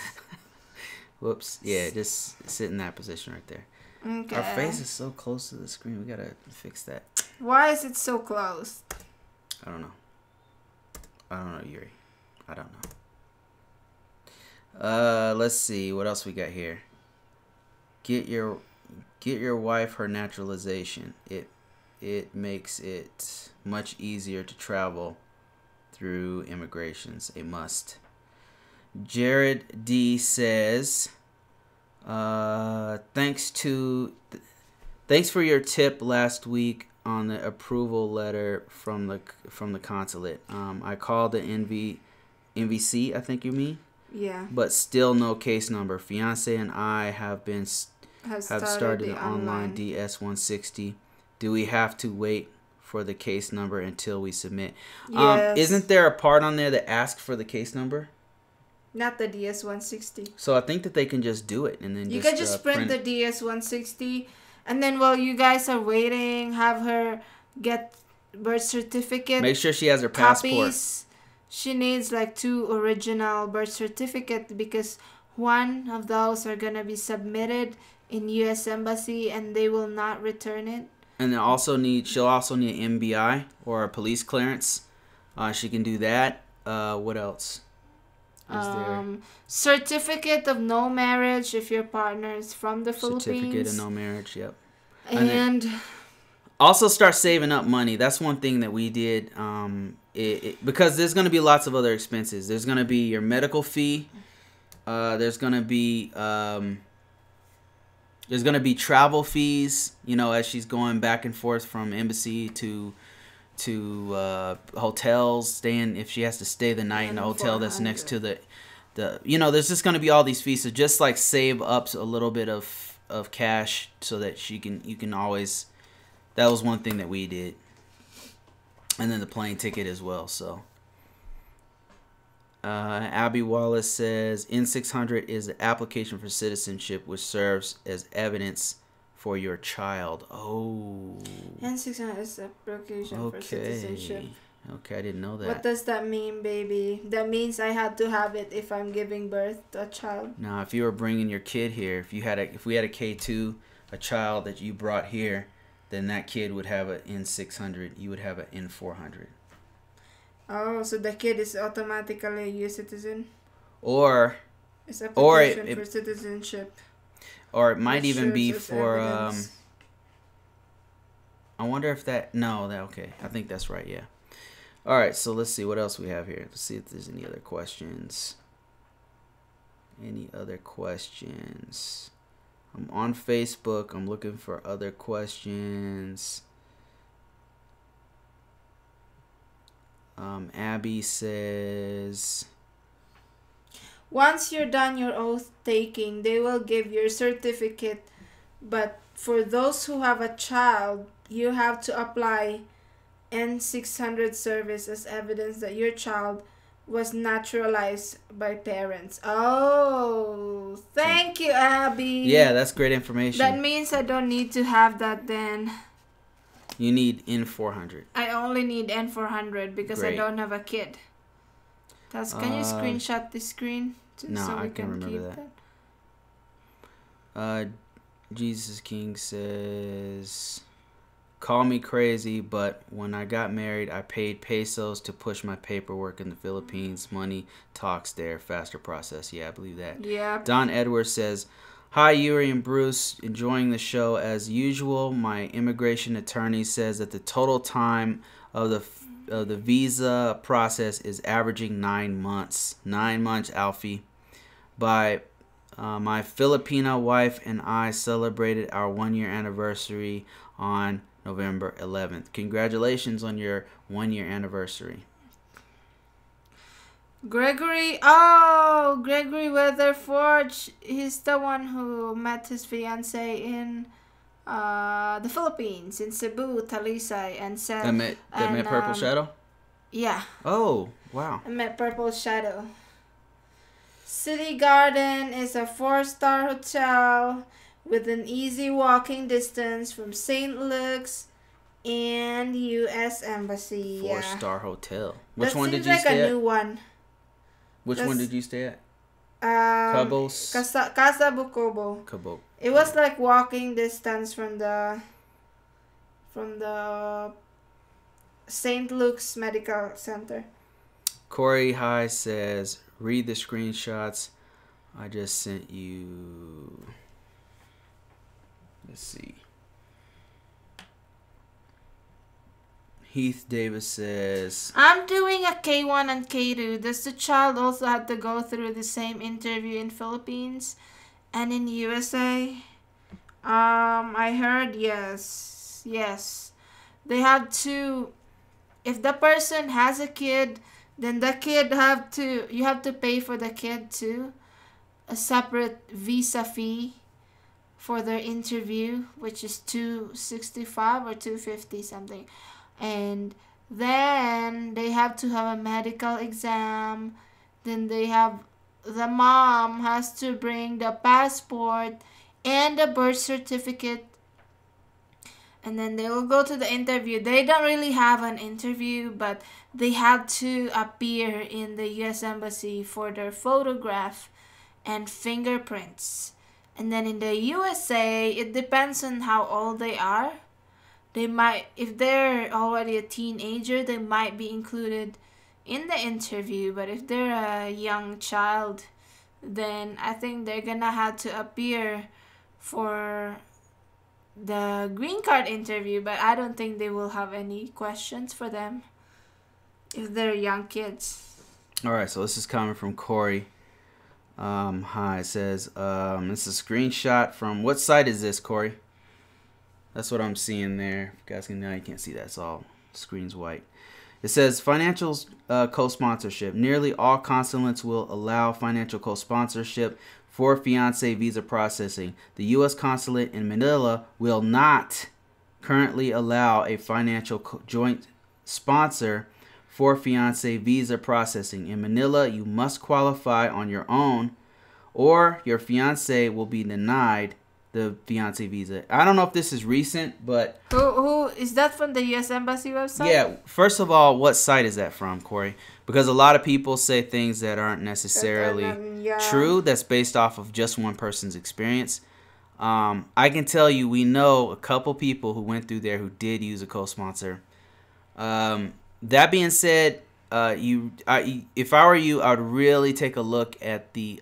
Whoops. Yeah, just sit in that position right there. Okay. Our face is so close to the screen. We gotta fix that.
Why is it so close?
I don't know, Yuri. I don't know. Let's see. What else we got here? Get your wife her naturalization. It makes it much easier to travel through immigrations, a must. Jared D says, thanks for your tip last week on the approval letter from the consulate. I called the NVC, I think you mean.
Yeah.
But still no case number. Fiance and I have started
the
an online DS-160. Do we have to wait for the case number until we submit?
Yes.
Isn't there a part on there that asks for the case number?
Not the DS-160.
So I think that they can just do it and then
you can just print the DS-160, and then while you guys are waiting, have her get birth certificate.
Make sure she has her
copies.
passport.
She needs like 2 original birth certificate, because one of those are gonna be submitted in U.S. Embassy and they will not return it.
And she'll also need an MBI or a police clearance. She can do that. What else is there?
Certificate of no marriage if your partner is from the Philippines.
Certificate of no marriage. Yep.
And
also start saving up money. That's one thing that we did. Because there's going to be lots of other expenses. There's going to be your medical fee. There's going to be travel fees. You know, as she's going back and forth from embassy to hotels, staying, if she has to stay the night in a hotel that's next to the there's just going to be all these fees. So just like save up a little bit of cash so that you can always. That was one thing that we did. And then the plane ticket as well. So Abby Wallace says N600 is the application for citizenship, which serves as evidence for your child. Oh.
N600 is the application for citizenship.
Okay, I didn't know that.
What does that mean, baby? That means I had to have it if I'm giving birth to a child.
Now, if you were bringing your kid here, if we had a K2, a child that you brought here, then that kid would have an N600. You would have an N400.
Oh, so the kid is automatically a U.S. citizen?
Or
it's application for citizenship.
Or it might even be for I wonder if okay. I think that's right, yeah. All right, so let's see what else we have here. Let's see if there's any other questions. Any other questions? I'm on Facebook. I'm looking for other questions. Abby says,
once you're done your oath taking, they will give your certificate. But for those who have a child, you have to apply N600 service as evidence that your child was naturalized by parents. Oh, thank you, Abby.
Yeah, that's great information.
That means I don't need to have that then.
You need N400.
I only need N400 because I don't have a kid. Can you screenshot the screen?
No, I can remember that. Jesus King says, call me crazy, but when I got married, I paid pesos to push my paperwork in the Philippines. Money talks there. Faster process. Yeah, I believe that.
Yeah.
Don Edwards says, hi, Yuri and Bruce. Enjoying the show as usual. My immigration attorney says that the total time of the visa process is averaging 9 months. 9 months, Alfie. My Filipino wife and I celebrated our 1-year anniversary on November 11th. Congratulations on your 1-year anniversary. Gregory
Weatherford. He's the one who met his fiancée in the Philippines, in Cebu, Talisay, and said
that met Purple Shadow?
Yeah.
Oh, wow.
I met Purple Shadow. City Garden is a 4-star hotel with an easy walking distance from St. Luke's and U.S. Embassy.
4-star hotel. Which one did you
stay at?
Seems like
a new one.
Which one did you stay at?
Cabos. Casa Bucobo.
Cabo.
It was like walking distance from the St. Luke's Medical Center.
Corey High says, read the screenshots I just sent you. Let's see. Heath Davis says,
I'm doing a K-1 and K-2. Does the child also have to go through the same interview in Philippines and in USA? I heard yes. They have to. If the person has a kid, Then the kid you have to pay for the kid too, a separate visa fee for their interview, which is 265 or 250 something. And then they have to have a medical exam. Then the mom has to bring the passport and the birth certificate, and then they will go to the interview. They don't really have an interview, but they have to appear in the US Embassy for their photograph and fingerprints. And then in the USA, it depends on how old they are. They might, if they're already a teenager, they might be included in the interview. But if they're a young child, then I think they're gonna have to appear for the green card interview. But I don't think they will have any questions for them if they're young kids.
All right, so this is coming from Corey. Hi, it says, this is a screenshot from, what site is this, Corey? That's what I'm seeing there. If you guys can, now you can't see that, it's all, screen's white. It says, financial co-sponsorship. Nearly all consulates will allow financial co-sponsorship for fiance visa processing. The U.S. consulate in Manila will not currently allow a financial joint sponsor for fiance visa processing. In Manila, you must qualify on your own, or your fiance will be denied the fiance visa. I don't know if this is recent, but
who is that from the U.S. Embassy website?
Yeah. First of all, what site is that from, Corey? Because a lot of people say things that aren't necessarily true. That's based off of just one person's experience. I can tell you, we know a couple people who went through there who did use a co-sponsor. That being said, if I were you, I would really take a look at the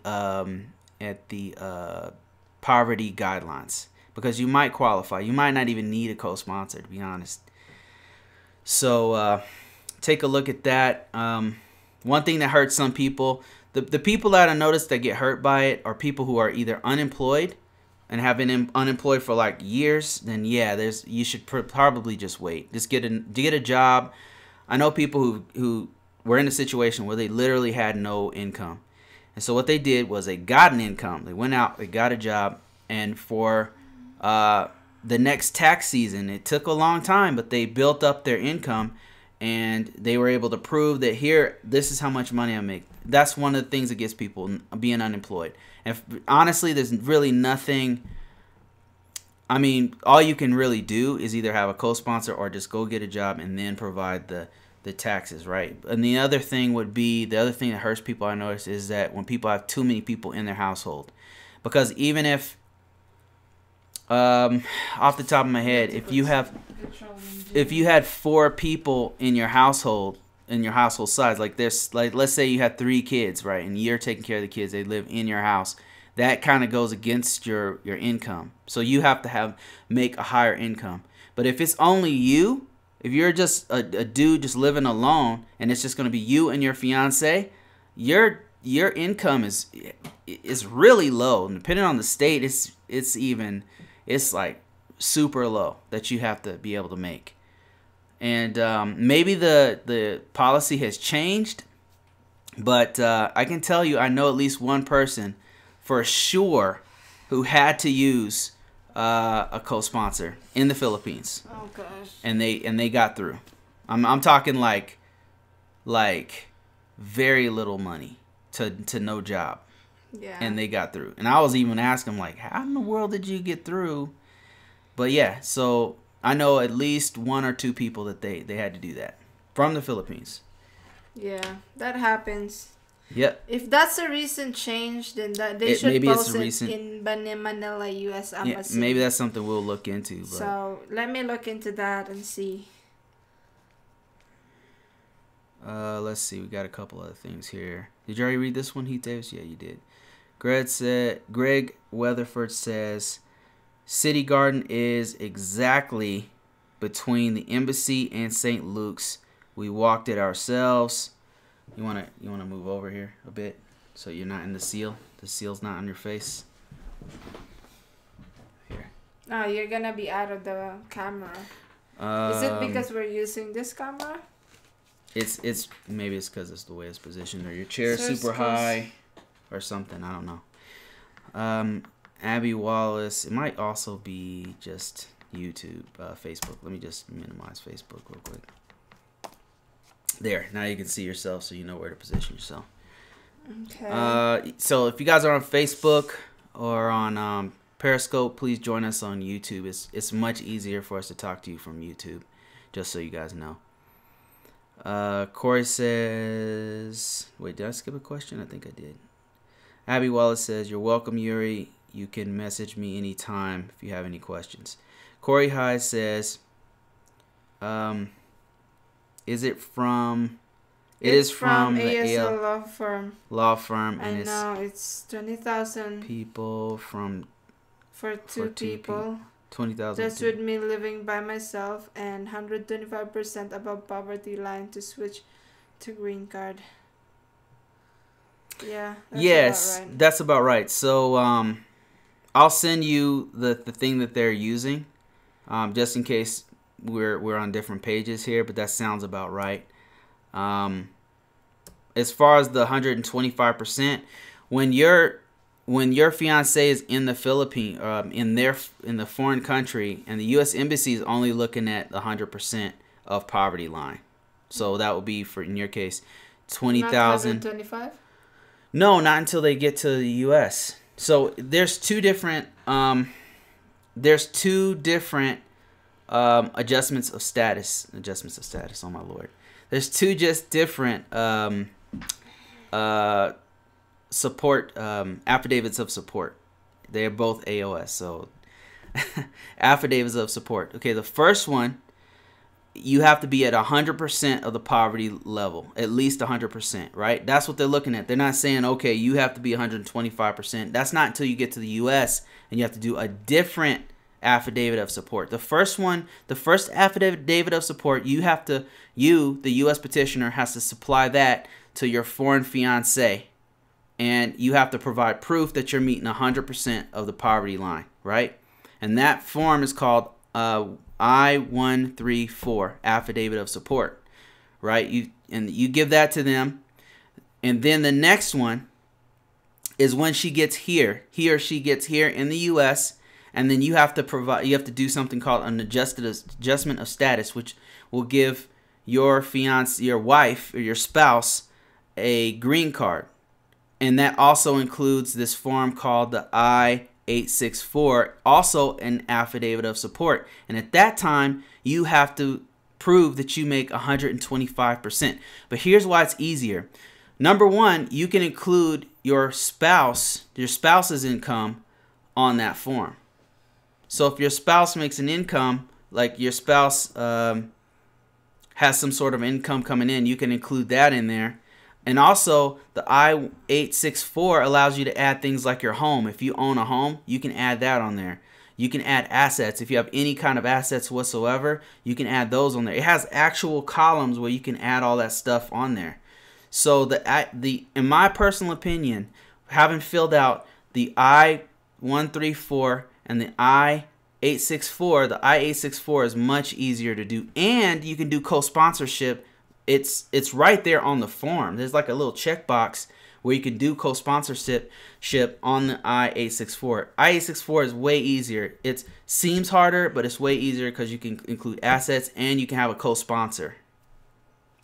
poverty guidelines, because you might qualify. You might not even need a co-sponsor, to be honest. So take a look at that. One thing that hurts some people, the people that I noticed that get hurt by it are people who are either unemployed and have been unemployed for like years. Then yeah, you should probably just wait. Just get a job. I know people who were in a situation where they literally had no income. And so what they did was they got an income. They went out, they got a job, and for the next tax season, it took a long time, but they built up their income, and they were able to prove that this is how much money I make. That's one of the things that gets people being unemployed. And honestly, there's really nothing. I mean, all you can really do is either have a co-sponsor or just go get a job and then provide the taxes, right? And the other thing that hurts people, I notice, is that when people have too many people in their household. Because even if, off the top of my head, if you had 4 people in your household size, let's say you had 3 kids, right? And you're taking care of the kids, they live in your house. That kind of goes against your income. So you have to make a higher income. But if it's only you, if you're just a dude just living alone, and it's just going to be you and your fiance, your income is really low. And depending on the state, it's like super low that you have to be able to make. And maybe the policy has changed, but I can tell you, I know at least one person for sure who had to use a co-sponsor in the Philippines.
Oh gosh.
And they got through. I'm talking like very little money to no job.
Yeah.
And they got through. And I was even asking, like, how in the world did you get through? But yeah, so I know at least 1 or 2 people that they had to do that from the Philippines.
Yeah, that happens.
Yep.
If that's a recent change, then they should post it in Manila, U.S. Embassy.
Yeah, maybe that's something we'll look into. But.
So let me look into that and see.
Let's see. We got a couple other things here. Did you already read this one, Heath Davis? Yeah, you did. Greg Weatherford says, City Garden is exactly between the embassy and St. Luke's. We walked it ourselves. You wanna move over here a bit so you're not in the seal. The seal's not on your face. Here.
Oh, you're gonna be out of the camera. Is it because we're using this camera?
It's maybe it's because it's the way it's positioned, or your chair is
So it's
super
close.
high, or something. I don't know. Abby Wallace. It might also be just YouTube, Facebook. Let me just minimize Facebook real quick. There. Now you can see yourself, so you know where to position yourself.
Okay.
So if you guys are on Facebook or on Periscope, please join us on YouTube. It's much easier for us to talk to you from YouTube, just so you guys know. Corey says, wait, did I skip a question? I think I did. Abby Wallace says, you're welcome, Yuri. You can message me anytime if you have any questions. Corey High says, is it from... It is from the
ASL law firm.
and
And now it's 20,000
people from
for two people.
20,000.
Just with me living by myself and 125% above poverty line to switch to green card. Yeah.
Yes,
about right.
that's about right. So I'll send you the thing that they're using, just in case we're on different pages here. But that sounds about right. As far as the 125%, when your fiance is in the Philippines, in the foreign country, and the U.S. Embassy is only looking at 100% of poverty line, so that would be for in your case, 20,000.
125?
No, not until they get to the U.S. So there's two different adjustments of status. Oh my lord. There's two just different support affidavits of support. They are both AOS. So affidavits of support. Okay, the first one, you have to be at 100% of the poverty level, at least 100%, right? That's what they're looking at. They're not saying, okay, you have to be 125%. That's not until you get to the U.S. and you have to do a different affidavit of support. The first one, the first affidavit of support, the U.S. petitioner, has to supply that to your foreign fiance, and you have to provide proof that you're meeting 100% of the poverty line, right? And that form is called I-134, affidavit of support, right? You give that to them, and then the next one is when she gets here, he or she gets here in the U.S., and then you have to do something called an adjustment of status, which will give your fiance, your wife, or your spouse a green card. And that also includes this form called the I-864, also an affidavit of support. And at that time, you have to prove that you make 125%. But here's why it's easier. Number one, you can include your spouse's income on that form. So if your spouse makes an income, like your spouse has some sort of income coming in, you can include that in there. And also, the I-864 allows you to add things like your home. If you own a home, you can add that on there. You can add assets. If you have any kind of assets whatsoever, you can add those on there. It has actual columns where you can add all that stuff on there. So in my personal opinion, having filled out the I-134 and the I-864 is much easier to do, and you can do co-sponsorship. It's right there on the form. There's like a little checkbox where you can do co-sponsorship on the I-864. I-864 is way easier. It seems harder, but it's way easier because you can include assets and you can have a co-sponsor.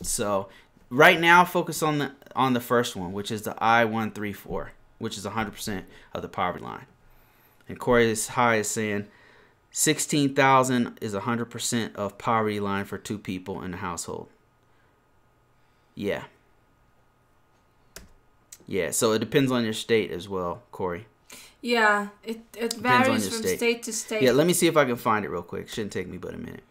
So right now, focus on the first one, which is the I-134, which is 100% of the poverty line. And Corey's High is saying 16,000 is 100% of poverty line for two people in the household. Yeah. Yeah, so it depends on your state as well, Corey.
Yeah, it varies from state to state.
Yeah, let me see if I can find it real quick. Shouldn't take me but a minute.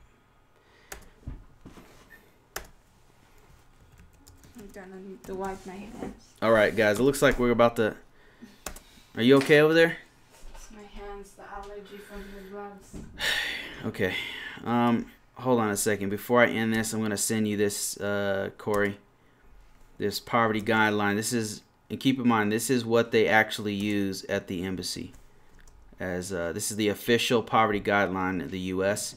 I'm gonna need to wipe my hands.
All right, guys, it looks like we're about to... Are you okay over there?
It's my hands, the allergy from the gloves.
Okay. Hold on a second. Before I end this, I'm going to send you this, Corey. This poverty guideline. This is, and keep in mind, this is what they actually use at the embassy. As this is the official poverty guideline of the U.S.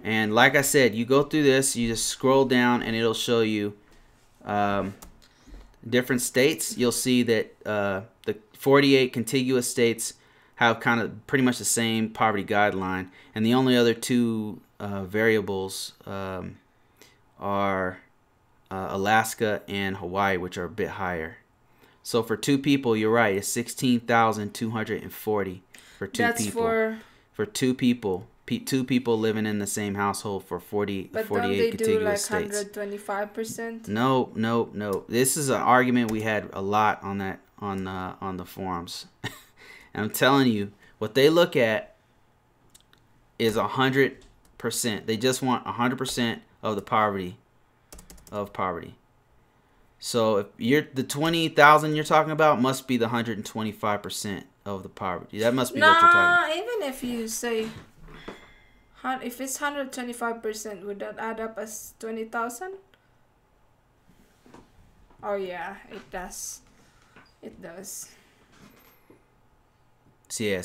And like I said, you go through this, you just scroll down, and it'll show you different states, you'll see that the 48 contiguous states have kind of pretty much the same poverty guideline, and the only other two variables are Alaska and Hawaii, which are a bit higher. So for two people, you're right, it's 16,240 for two
That's
people. For two people. Two people living in the same household for 48 contiguous states.
But don't they do like 125%?
No. This is an argument we had a lot on that on the forums. And I'm telling you, what they look at is 100%. They just want 100% of the poverty. So if you're the 20,000 you're talking about must be the 125% of the poverty. That must be what you're talking about.
Even if you say, if it's 125%, would that add up as 20,000? Oh yeah, it does. It does.
So yeah,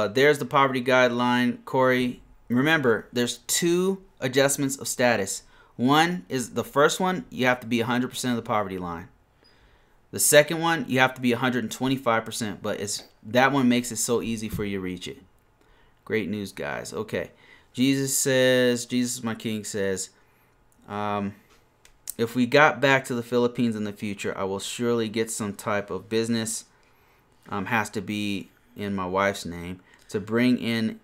there's the poverty guideline, Corey. Remember, there's two adjustments of status. One is the first one, you have to be 100% of the poverty line. The second one, you have to be 125%, but that one makes it so easy for you to reach it. Great news, guys. Okay. Jesus my King says, if we got back to the Philippines in the future, I will surely get some type of business, has to be in my wife's name, to bring in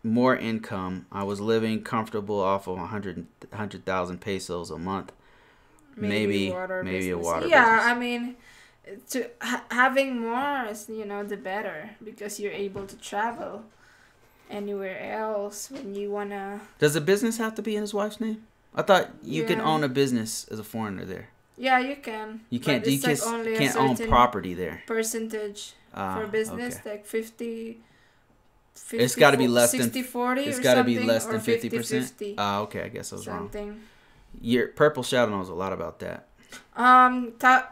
more income. I was living comfortable off of 100,000 pesos a month. Maybe a water business.
I mean, having more is, the better, because you're able to travel anywhere else when you wanna.
Does the business have to be in his wife's name? I thought you can own a business as a foreigner there.
Yeah, you can.
You can't. You just can't own property there.
Percentage for business, like 50.
It's got to be less
60-40
than. It's got to be less than 50%. Okay, I guess I was wrong. Your Purple Shadow knows a lot about that.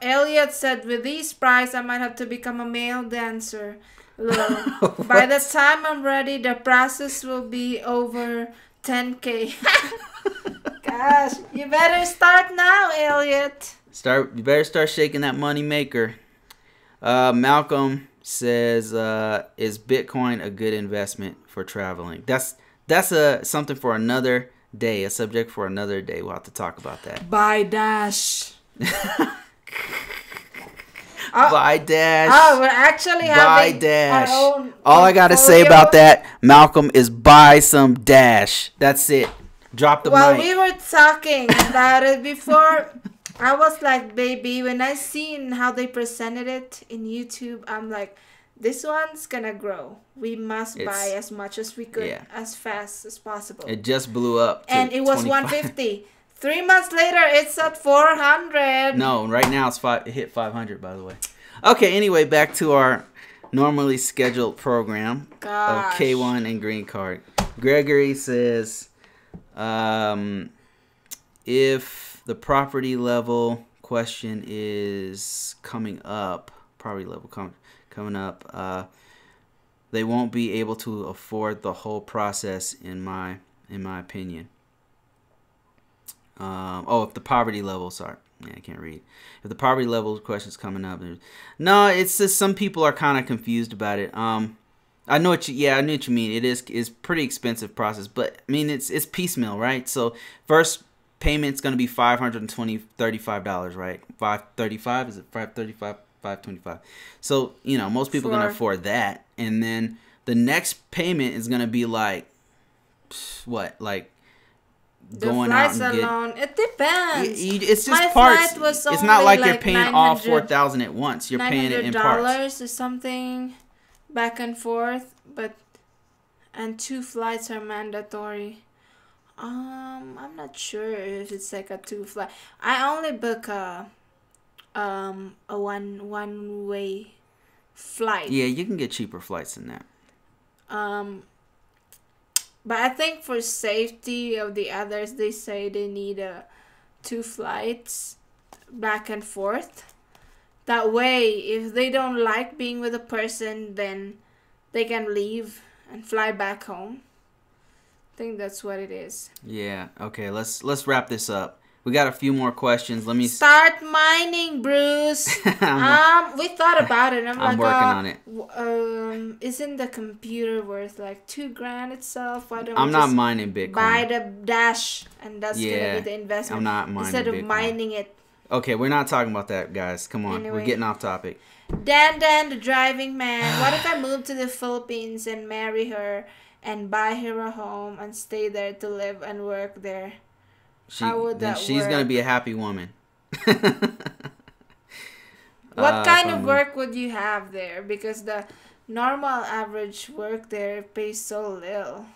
Elliot said, with these prices, I might have to become a male dancer. By the time I'm ready, the process will be over 10K. Gosh, you better start now, Elliot.
You better start shaking that money maker. Malcolm says, is Bitcoin a good investment for traveling? That's something for another day, a subject for another day. We'll have to talk about that.
Buy Dash.
Buy Dash.
Oh, we're actually having
Dash.
Our own
all I gotta say about that, Malcolm, is buy some Dash. That's it. Drop the mic.
We were talking about it before. I was like, baby, when I seen how they presented it in YouTube, I'm like, this one's gonna grow. We must buy as much as we could, as fast as possible.
It just blew up.
And it was 150. 3 months later, it's at 400.
No, right now it hit 500, by the way. Okay, anyway, back to our normally scheduled program of K-1 and Green Card. Gregory says, if the property level question is coming up, coming up, they won't be able to afford the whole process, in my opinion. If the poverty level, sorry, I can't read. If the poverty level question's coming up, no, it's just some people are kind of confused about it. I know what you mean. It's pretty expensive process, but I mean it's piecemeal, right? So first payment's gonna be $535, right? $535, is it $535? $525. So most people are gonna afford that, and then the next payment is gonna be like what, like going out and
alone. It depends.
It's just parts. It's not like you're paying all $4,000 at once. You're paying it in parts.
$900 or something, back and forth. And 2 flights are mandatory. I'm not sure if it's like a 2 flight. I only book a one way flight.
Yeah, you can get cheaper flights than that.
But I think for safety of the others, they say they need 2 flights back and forth. That way, if they don't like being with a person, then they can leave and fly back home. I think that's what it is.
Yeah. Okay. Let's wrap this up. We got a few more questions. Let me
start mining, Bruce. We thought about it.
I'm working on it.
Isn't the computer worth like $2,000 itself? Why don't
I'm
we
not
just
mining Bitcoin.
buy the Dash, and that's gonna be the investment.
I'm not mining
instead of
Bitcoin.
mining it.
Okay, we're not talking about that, guys. Come on,
Anyway.
we're getting off topic.
Dan, the driving man. What if I move to the Philippines and marry her and buy her a home and stay there to live and work there? How would that
she's
work?
gonna be a happy woman.
What kind of work would you have there? Because the normal average work there pays so little.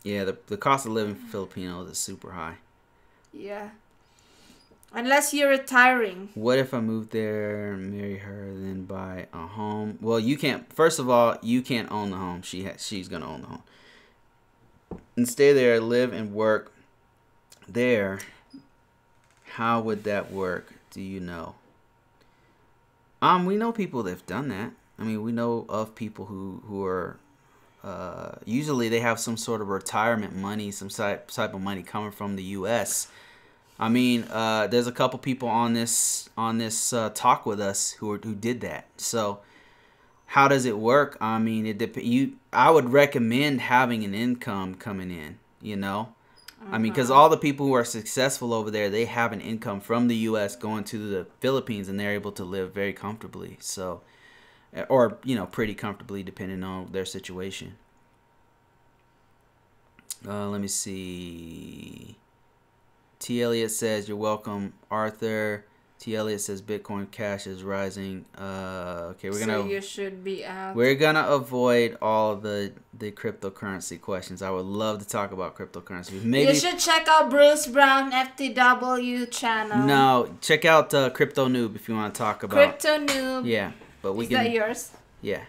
Yeah, the cost of living for Filipinos is super high.
Yeah. Unless you're retiring.
What if I move there, marry her, then buy a home? Well, you can't. First of all, you can't own the home. She's gonna own the home. And stay there, live and work there. How would that work? Do you know? We know people that've done that. I mean, we know of people who are usually they have some sort of retirement money, some type of money coming from the U.S. I mean, there's a couple people on this talk with us who did that. So, how does it work? I mean, I would recommend having an income coming in. You know, I mean, because all the people who are successful over there, they have an income from the U.S. going to the Philippines, and they're able to live very comfortably. So, or pretty comfortably, depending on their situation. Let me see. T. Elliott says, you're welcome, Arthur. T. Elliott says, Bitcoin Cash is rising. Okay,
So you should be out.
We're going to avoid all the cryptocurrency questions. I would love to talk about cryptocurrency. Maybe
you should check out Bruce Brown FTW channel.
No, check out Crypto Noob if you want to talk about...
Crypto Noob.
Yeah, but we
Is that yours?
Yeah.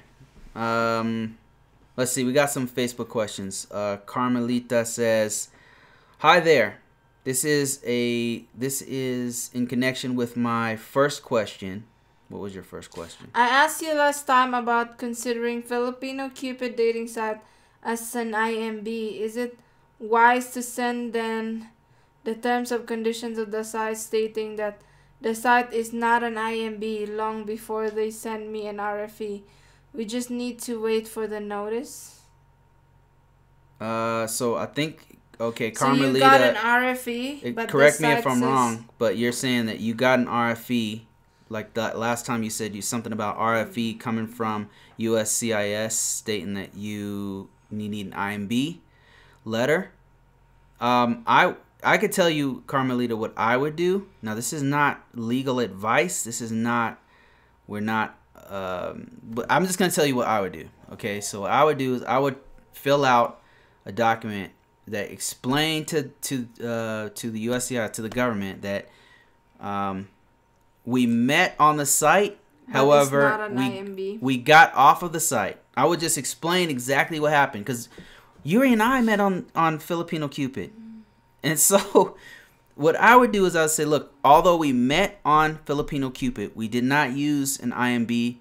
Let's see, we got some Facebook questions. Carmelita says, hi there. This is in connection with my first question. What was your first question?
I asked you last time about considering Filipino Cupid dating site as an IMB. Is it wise to send them the terms of conditions of the site stating that the site is not an IMB long before they send me an RFE? We just need to wait for the notice.
So I think... Okay, Carmelita.
So you got an RFE, but
correct me if I'm wrong, but you're saying that you got an RFE, like that last time you said something about RFE coming from USCIS stating that you need an IMB letter. I could tell you, Carmelita, what I would do. Now, this is not legal advice. This is not. We're not. But I'm just gonna tell you what I would do. Okay, so what I would do is I would fill out a document that explained to the USCI, to the government, that we met on the site. But however, we got off of the site. I would just explain exactly what happened, because Yuri and I met on Filipino Cupid. And so what I would do is I would say, look, although we met on Filipino Cupid, we did not use an IMB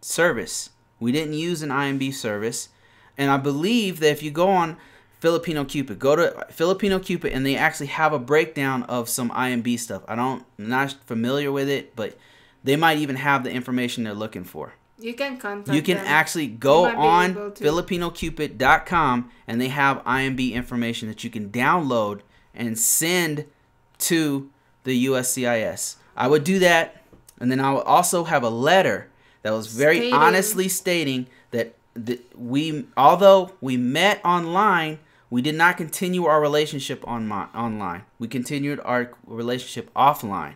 service. We didn't use an IMB service. And I believe that if you go on Filipino Cupid, go to Filipino Cupid, and they actually have a breakdown of some IMB stuff. I'm not familiar with it, but they might even have the information they're looking for.
You can contact
You can
them.
actually go on filipinocupid.com, and they have IMB information that you can download and send to the USCIS. I would do that, and then I would also have a letter that was very honestly stating that although we met online, we did not continue our relationship online. We continued our relationship offline.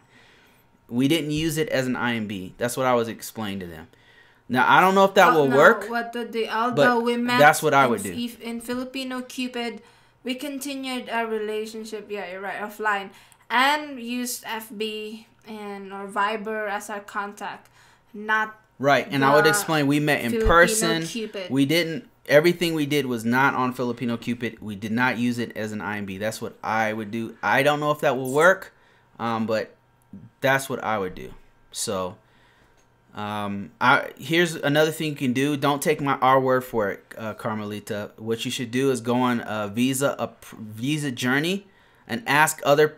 We didn't use it as an IMB. That's what I was explaining to them. Now, I don't know if that will work,
although we met,
that's what I would do.
In Filipino Cupid, we continued our relationship, yeah, you're right, offline, and used FB or Viber as our contact, not
right. And I would explain, we met in
Filipino
person.
Cupid.
We didn't. Everything we did was not on Filipino Cupid. We did not use it as an IMB. That's what I would do. I don't know if that will work, but that's what I would do. So, here's another thing you can do. Don't take our word for it, Carmelita. What you should do is go on Visa Journey. and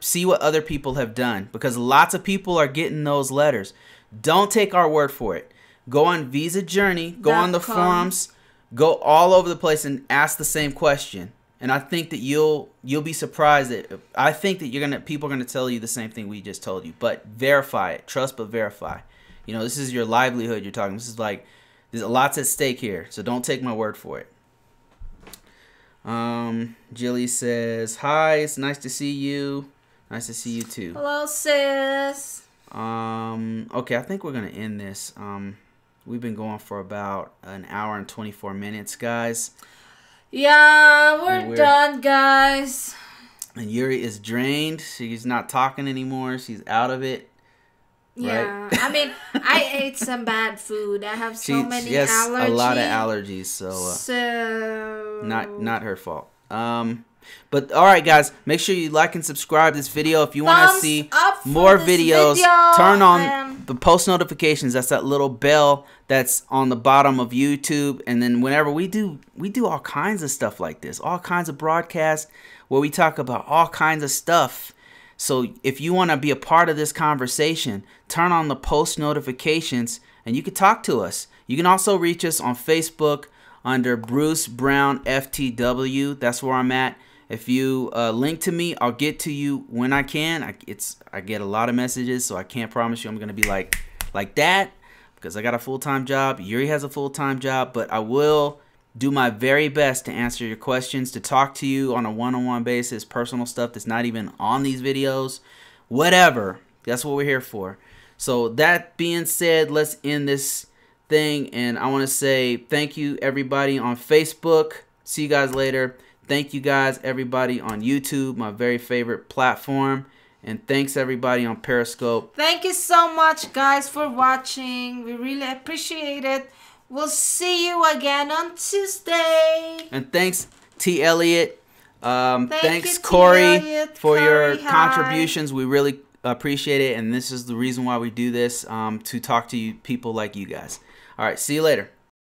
see what other people have done, because lots of people are getting those letters. Don't take our word for it. Go on Visa Journey, go on the forums, go all over the place and ask the same question. And I think that you'll be surprised that people are gonna tell you the same thing we just told you. But verify it. Trust but verify. You know, this is your livelihood you're talking. This is like, there's lots at stake here. So don't take my word for it. Jilly says, hi, it's nice to see you. Nice to see you too.
Hello, sis.
Okay, I think we're gonna end this. We've been going for about an hour and 24 minutes, guys.
Yeah, we're done, guys.
And Yuri is drained. She's not talking anymore. She's out of it.
Yeah,
right?
I mean, I ate some bad food. I have so many allergies.
A lot of allergies, so not her fault. But all right, guys, make sure you like and subscribe this video. If you want to see more videos, turn on the post notifications. That's that little bell that's on the bottom of YouTube. And then whenever we do all kinds of stuff like this, all kinds of broadcasts where we talk about all kinds of stuff. So if you want to be a part of this conversation, turn on the post notifications and you can talk to us. You can also reach us on Facebook under Bruce Brown FTW. That's where I'm at. If you link to me, I'll get to you when I can. I get a lot of messages, so I can't promise you I'm gonna be like that, because I got a full-time job. Yuri has a full-time job, but I will do my very best to answer your questions, to talk to you on a one-on-one basis, personal stuff that's not even on these videos, whatever. That's what we're here for. So that being said, let's end this thing, and I want to say thank you everybody on Facebook. See you guys later. Thank you guys everybody on YouTube, my very favorite platform, and thanks everybody on Periscope.
Thank you so much, guys, for watching. We really appreciate it. We'll see you again on Tuesday.
And thanks T. Elliott. Thanks Corey for your contributions. We really appreciate it, and this is the reason why we do this, to talk to you people like you guys. All right, see you later.